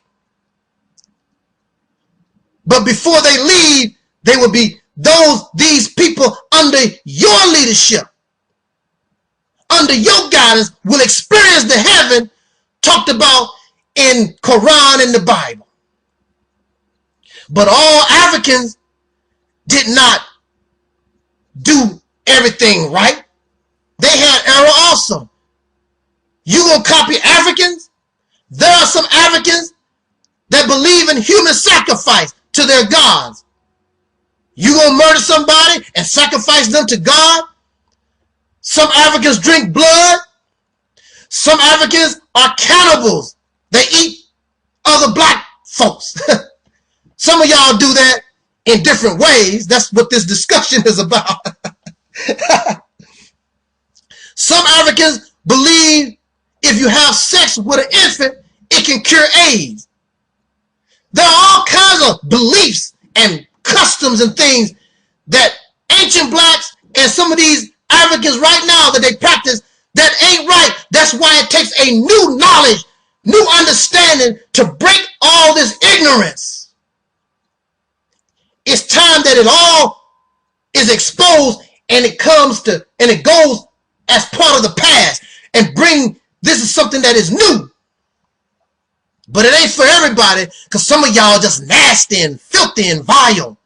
But before they leave, they will be these people under your leadership, under your guidance, will experience the heaven talked about in Quran and the Bible. But all Africans did not do everything right. They had error also. You gonna copy Africans? There are some Africans that believe in human sacrifice to their gods. You gonna murder somebody and sacrifice them to God? Some Africans drink blood. Some Africans are cannibals. They eat other black folks. Some of y'all do that in different ways. That's what this discussion is about. Some Africans believe if you have sex with an infant, it can cure AIDS. There are all kinds of beliefs and customs and things that ancient blacks and some of these Africans right now that they practice that ain't right. That's why it takes a new knowledge, new understanding to break all this ignorance. It's time that it all is exposed and it comes to, and it goes as part of the past and bring, this is something that is new. But it ain't for everybody because some of y'all just nasty and filthy and vile.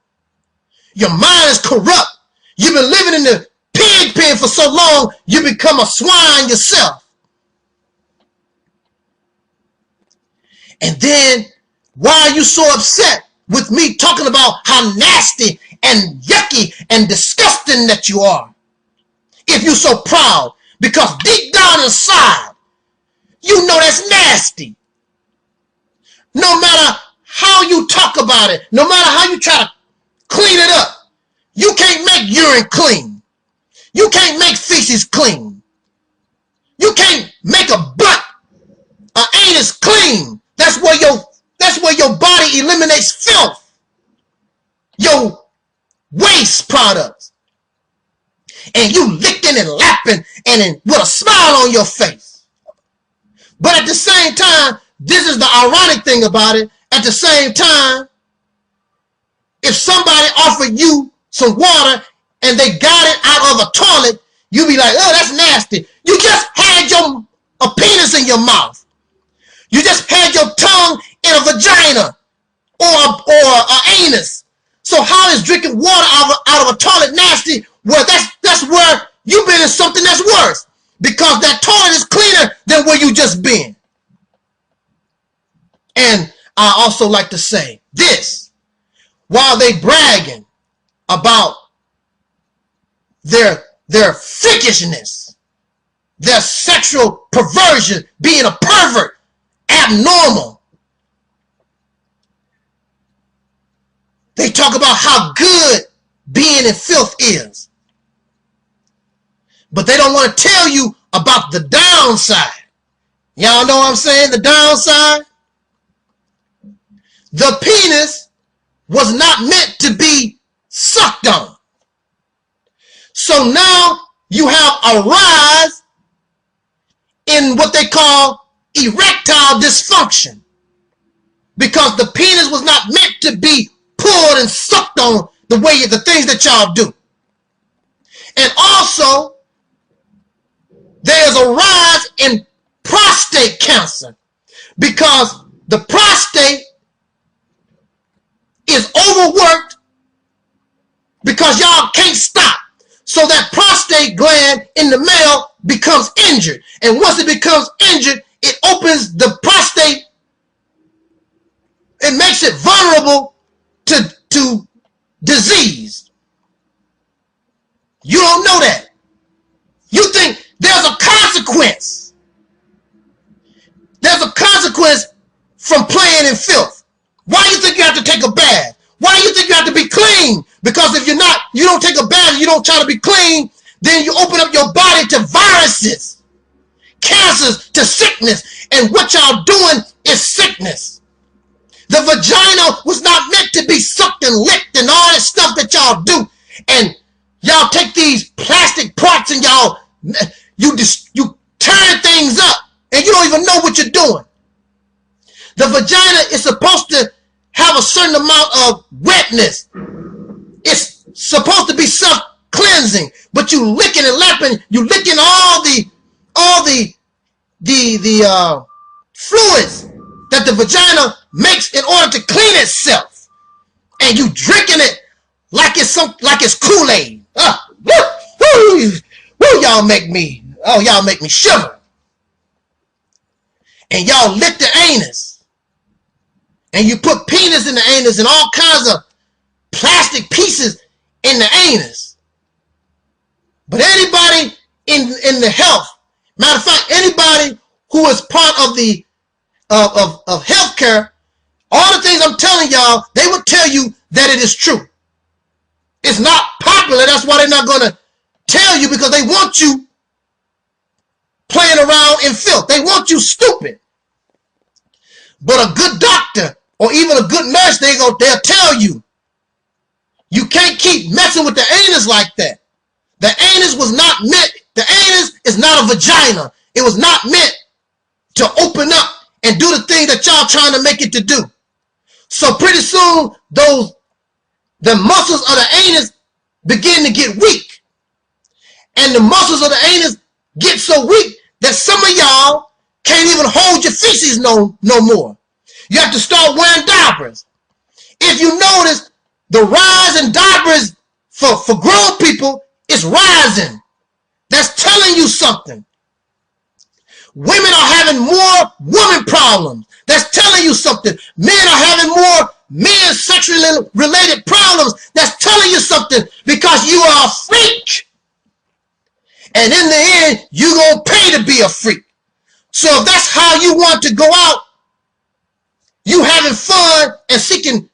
Your mind is corrupt. You've been living in the pig pen for so long, you become a swine yourself. And then, why are you so upset with me talking about how nasty and yucky and disgusting that you are? If you're so proud, because deep down inside, you know that's nasty. No matter how you talk about it, no matter how you try to clean it up, you can't make urine clean. You can't make feces clean. You can't make a butt, an anus clean. That's where your body eliminates filth, your waste products. And you licking and lapping and with a smile on your face. But at the same time, this is the ironic thing about it. At the same time, if somebody offered you some water and they got it out of a toilet, you be like, oh, that's nasty. You just had a penis in your mouth. You just had your tongue in a vagina or an anus. So how is drinking water out of a toilet nasty? Well, that's where you've been in something that's worse, because that toilet is cleaner than where you just been. And I also like to say this, while they bragging about their their freakishness, their sexual perversion, being a pervert, abnormal. They talk about how good being in filth is. But they don't want to tell you about the downside. Y'all know what I'm saying? The downside? The penis was not meant to be sucked on. So now you have a rise in what they call erectile dysfunction, because the penis was not meant to be pulled and sucked on the way, the things that y'all do. And also, there's a rise in prostate cancer, because the prostate is overworked because y'all can't stop. So that prostate gland in the male becomes injured. And once it becomes injured, it opens the prostate. It makes it vulnerable to disease. You don't know that. You think there's a consequence. There's a consequence from playing in filth. Why do you think you have to take a bath? Why do you think you have to be clean? Because if you don't take a bath, you don't try to be clean, then you open up your body to viruses, cancers, to sickness. And what y'all doing is sickness. The vagina was not meant to be sucked and licked and all that stuff that y'all do. And y'all take these plastic parts and y'all, you turn things up and you don't even know what you're doing. The vagina is supposed to have a certain amount of wetness. It's supposed to be self-cleansing, but you licking and lapping, you licking all the fluids that the vagina makes in order to clean itself, and you drinking it like it's Kool-Aid. Y'all make me shiver. And y'all lick the anus. And you put penis in the anus and all kinds of plastic pieces in the anus. But anybody in the health, matter of fact, anybody who is part of the of healthcare, all the things I'm telling y'all, they will tell you that it is true. It's not popular. That's why they're not going to tell you, because they want you playing around in filth. They want you stupid. But a good doctor or even a good nurse, they'll tell you, you can't keep messing with the anus like that. The anus was not meant, the anus is not a vagina. It was not meant to open up and do the thing that y'all trying to make it to do. So pretty soon, the muscles of the anus begin to get weak. And the muscles of the anus get so weak that some of y'all can't even hold your feces no more. You have to start wearing diapers. If you notice, the rise in diapers for grown people is rising. That's telling you something. Women are having more woman problems. That's telling you something. Men are having more men sexually related problems. That's telling you something, because you are a freak. And in the end, you're going to pay to be a freak. So if that's how you want to go out, you having fun and seeking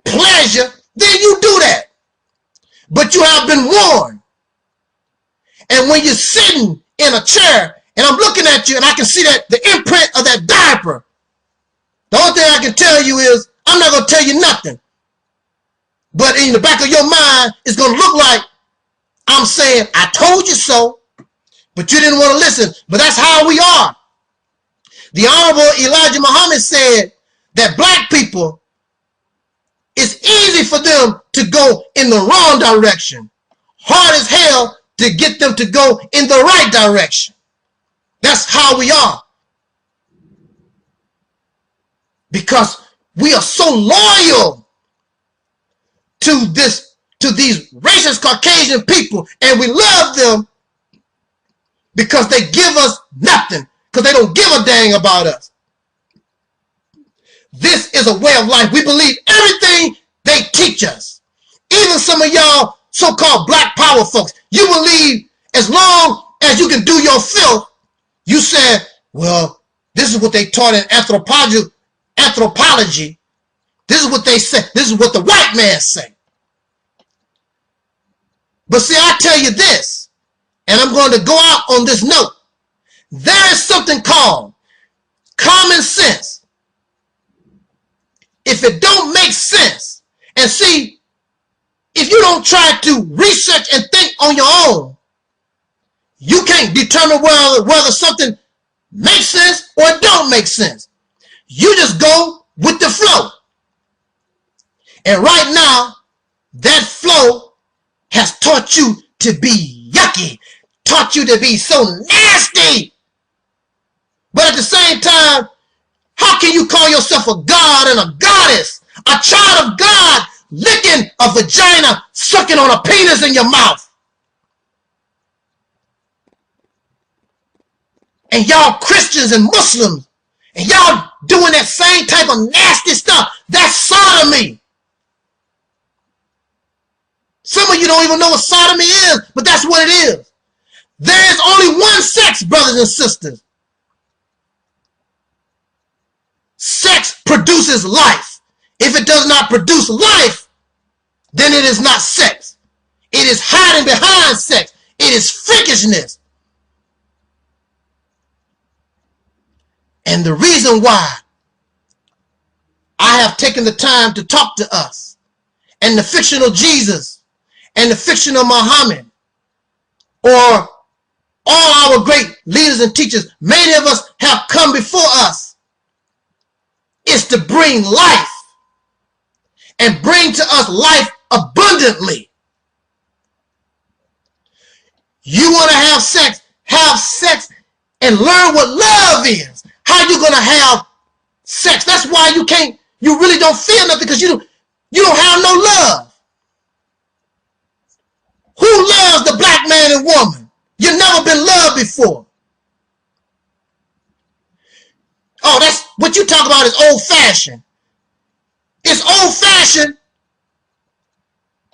pleasure, then you do that. But you have been warned. And when you're sitting in a chair and I'm looking at you and I can see that the imprint of that diaper, the only thing I can tell you is I'm not going to tell you nothing. But in the back of your mind, it's going to look like I'm saying, I told you so, but you didn't want to listen. But that's how we are. The Honorable Elijah Muhammad said that black people, it's easy for them to go in the wrong direction. Hard as hell to get them to go in the right direction. That's how we are. Because we are so loyal to these racist Caucasian people, and we love them because they give us nothing, because they don't give a dang about us. This is a way of life. We believe everything they teach us. Even some of y'all so-called black power folks, you believe as long as you can do your filth, you said, well, this is what they taught in anthropology. This is what they say. This is what the white man say. But see, I tell you this, and I'm going to go out on this note. There is something called common sense. If it don't make sense, and see, if you don't try to research and think on your own, you can't determine whether something makes sense or it don't make sense. You just go with the flow. And right now, that flow has taught you to be yucky, taught you to be so nasty. But at the same time, how can you call yourself a god and a goddess, a child of God, licking a vagina, sucking on a penis in your mouth? And y'all Christians and Muslims, and y'all doing that same type of nasty stuff. That's sodomy. Some of you don't even know what sodomy is, but that's what it is. There is only one sex, brothers and sisters. Sex produces life. If it does not produce life, then it is not sex. It is hiding behind sex. It is freakishness. And the reason why I have taken the time to talk to us and the fictional Jesus and the fictional Muhammad, or all our great leaders and teachers, many of us have come before us, is to bring life and bring to us life abundantly. You want to have sex and learn what love is. How you gonna have sex? That's why you really don't feel nothing, because you don't have no love. Who loves the black man and woman? You've never been loved before. Oh, that's what you talk about is old-fashioned. It's old-fashioned,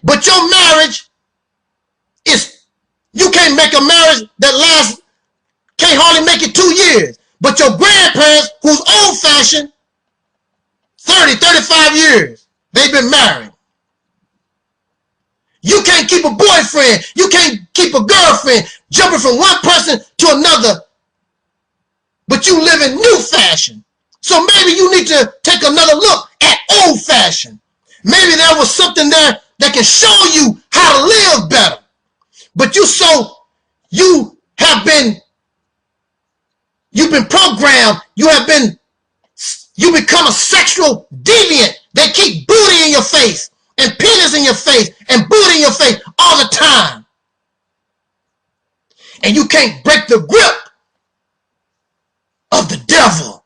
but your marriage is, you can't make a marriage that lasts, can't hardly make it 2 years. But your grandparents, who's old-fashioned, 30, 35 years, they've been married. You can't keep a boyfriend. You can't keep a girlfriend, jumping from one person to another. But you live in new fashion. So maybe you need to take another look at old fashion. Maybe there was something there that can show you how to live better. But you've been programmed, you become a sexual deviant. They keep booty in your face and penis in your face and booty in your face all the time. And you can't break the grip of the devil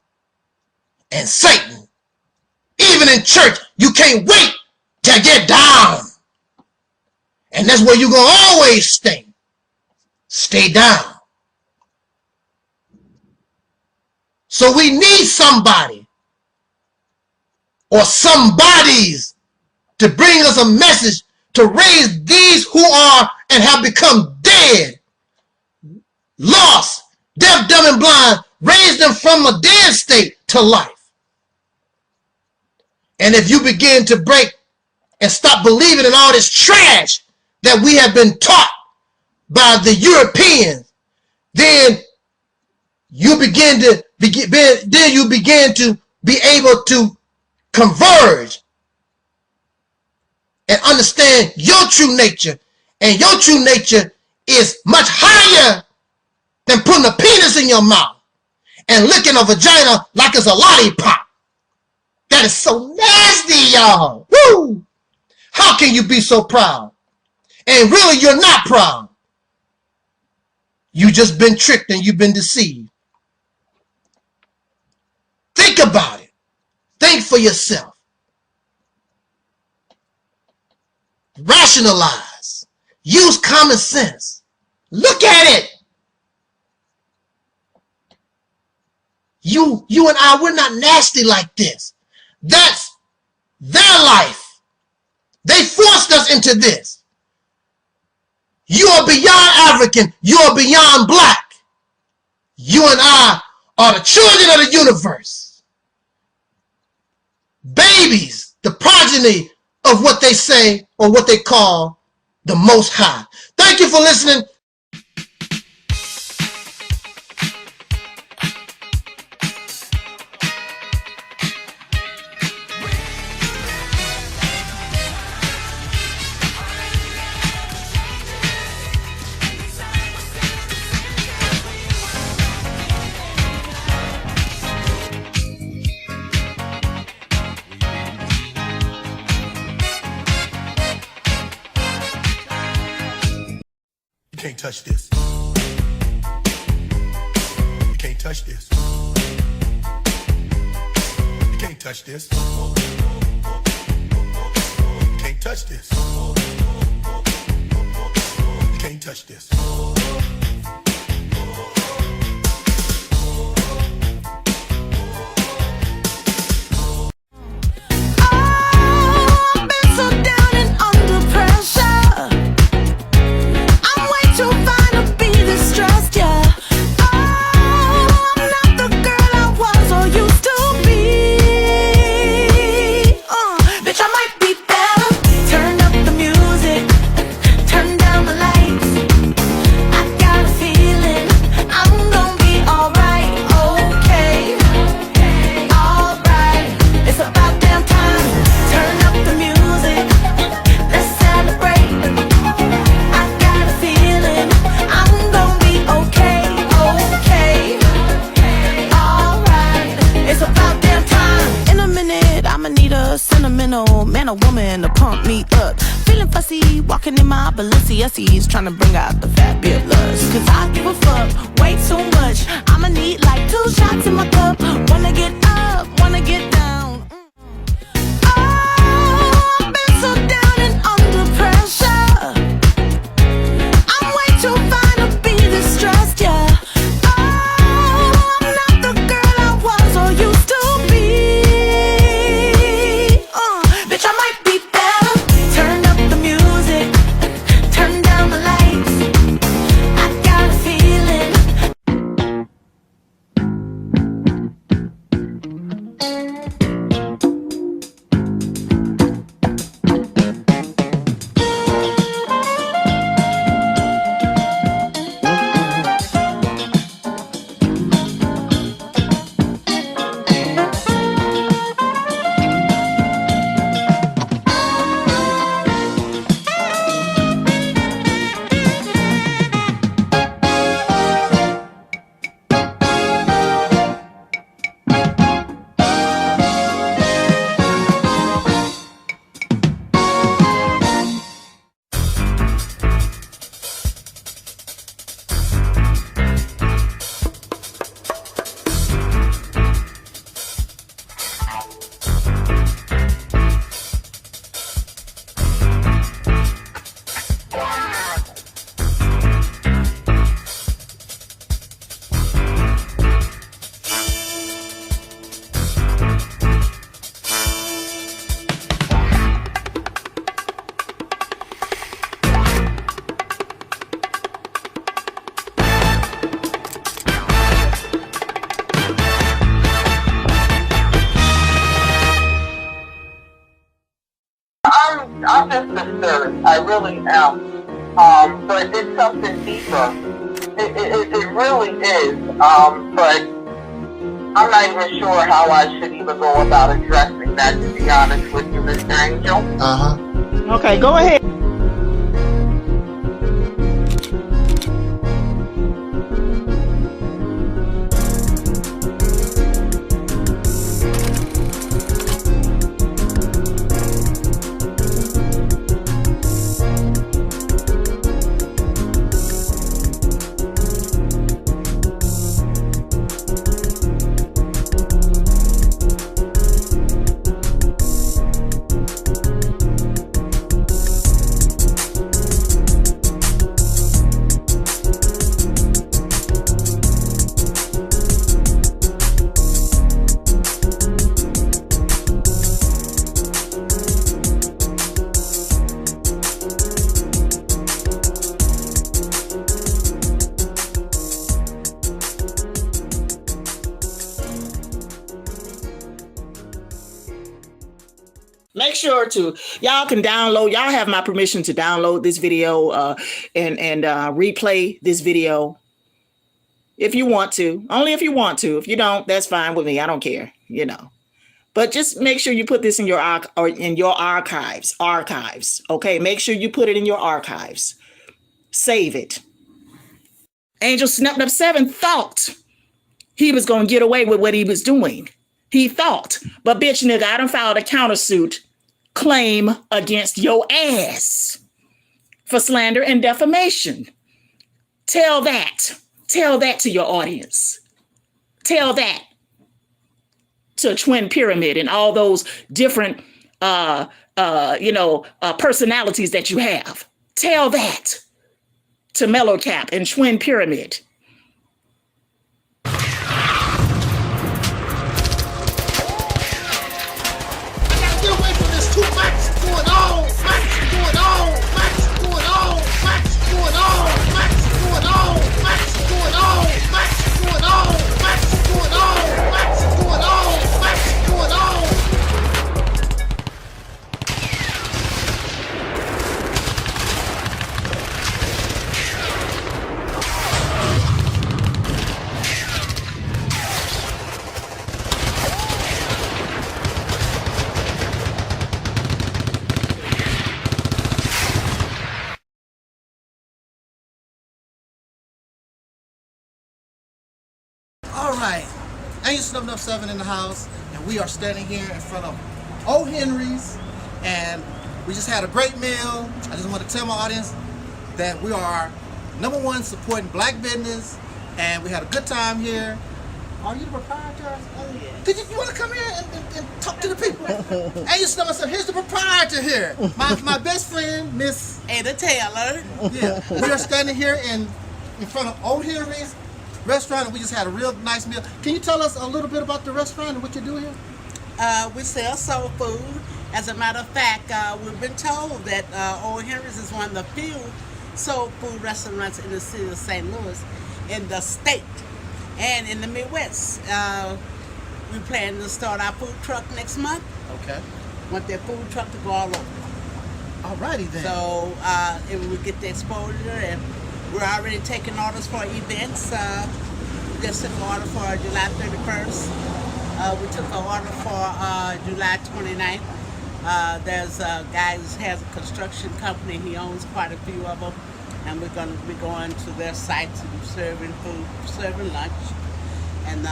and Satan. Even in church, you can't wait to get down. And that's where you're going to always stay. Stay down. So we need somebody or somebodies to bring us a message to raise these who are and have become dead, lost, deaf, dumb, and blind, raise them from a dead state to life. And if you begin to break and stop believing in all this trash that we have been taught by the Europeans, then you begin to be able to converge and understand your true nature. And your true nature is much higher than putting a penis in your mouth and licking a vagina like it's a lollipop. That is so nasty, y'all. Woo! How can you be so proud? And really, you're not proud. You've just been tricked and you've been deceived. Think about it. Think for yourself. Rationalize. Use common sense. Look at it. You and I, we're not nasty like this. That's their life. They forced us into this. You are beyond African. You are beyond black. You and I are the children of the universe. Babies, the progeny of what they say or what they call the Most High. Thank you for listening. You can't touch this. You can't touch this. You can't touch this. You can't touch this. You can't touch this. Balenciagas trying to bring out the fabulous. Cause I give a fuck way too much. I'ma need like 2 shots in my cup. Wanna get up, wanna get down. Oh, I've been so down and under pressure. I'm way too fine to be distressed, yeah. Oh, I'm not the girl I was or used to be. Bitch, I might be better. Turn up the music. Turn down the lights. I got a feeling. I'm just disturbed. I really am. But it's something deeper. It really is. But I'm not even sure how I should even go about addressing that, to be honest with you, Mr. Angel. Okay, go ahead. Make sure to, y'all can download, y'all have my permission to download this video and replay this video if you want to. Only if you want to. If you don't, that's fine with me. I don't care, you know. But just make sure you put this in your archives. Okay, make sure you put it in your archives. Save it. Angel Snub 7 thought he was gonna get away with what he was doing. He thought, but bitch nigga, I done filed a countersuit claim against your ass for slander and defamation. Tell that to your audience. Tell that to Twin Pyramid and all those different, personalities that you have. Tell that to Mellow Cap and Twin Pyramid. Alright, Angel Snub 7 in the house, and we are standing here in front of O. Henry's, and we just had a great meal. I just want to tell my audience that we are #1 supporting black business, and we had a good time here. Are you the proprietor? Oh, yeah. Did you want to come here and talk to the people? Angel Snub 7, here's the proprietor here. My best friend, Miss Ada Taylor. Yeah, we are standing here in front of O. Henry's restaurant, and we just had a real nice meal. Can you tell us a little bit about the restaurant and what you do here? We sell soul food. As a matter of fact, we've been told that Old Henry's is one of the few soul food restaurants in the city of St. Louis, in the state, and in the Midwest. We plan to start our food truck next month. Okay. Want that food truck to go all over. Alrighty then. So if we get the exposure, and we're already taking orders for events. We just took an order for July 31st. We took an order for July 29th. There's a guy who has a construction company. He owns quite a few of them. And we're going to be going to their site to be serving food, serving lunch. And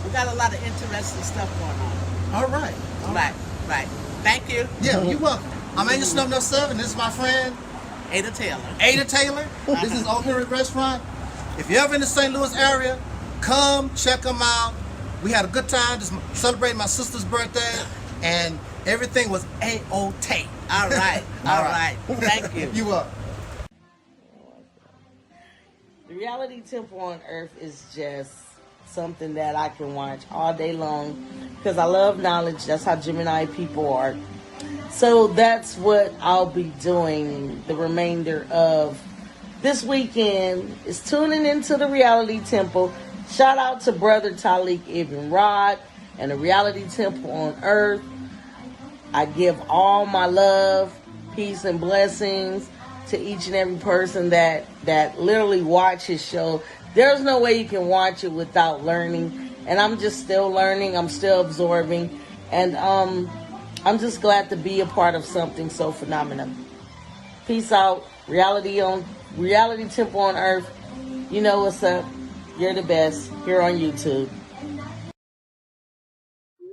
we got a lot of interesting stuff going on. All right. Right. Thank you. Yeah, you're welcome. I'm Angel Snub 7. This is my friend Ada Taylor. Ada Taylor. This is O. Henry Restaurant. If you're ever in the St. Louis area, come check them out. We had a good time just celebrating my sister's birthday, and everything was A-OK. All right. All right. Thank you. You up. The Reality Temple on Earth is just something that I can watch all day long because I love knowledge. That's how Gemini people are. So that's what I'll be doing the remainder of this weekend, is tuning into the Reality Temple. Shout out to brother Taalik Ibn'rad and the Reality Temple on Earth. I give all my love, peace, and blessings to each and every person that literally watch his show. There's no way you can watch it without learning. And I'm just still learning. I'm still absorbing. And I'm just glad to be a part of something so phenomenal. Peace out. Reality Temple on Earth. You know what's up. You're the best here on YouTube.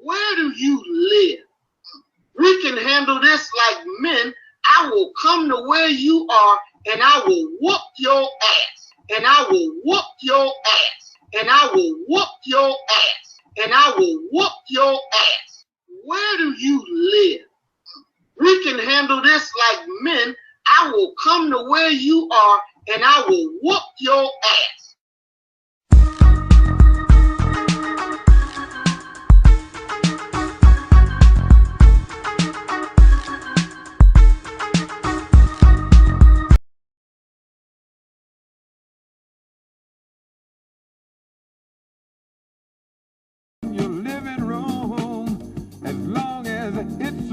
Where do you live? We can handle this like men. I will come to where you are and I will whoop your ass. And I will whoop your ass. And I will whoop your ass. And I will whoop your ass. Where do you live? We can handle this like men. I will come to where you are and I will whoop your ass. Your living room, as long as it's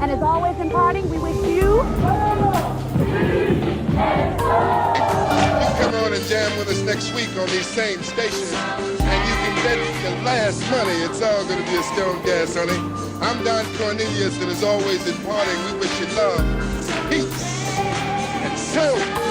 And as always in parting, we wish you... Come on and jam with us next week on these same stations, and you can bet your last money it's all going to be a stone gas, honey. I'm Don Cornelius, and as always in parting, we wish you love, peace, and soul.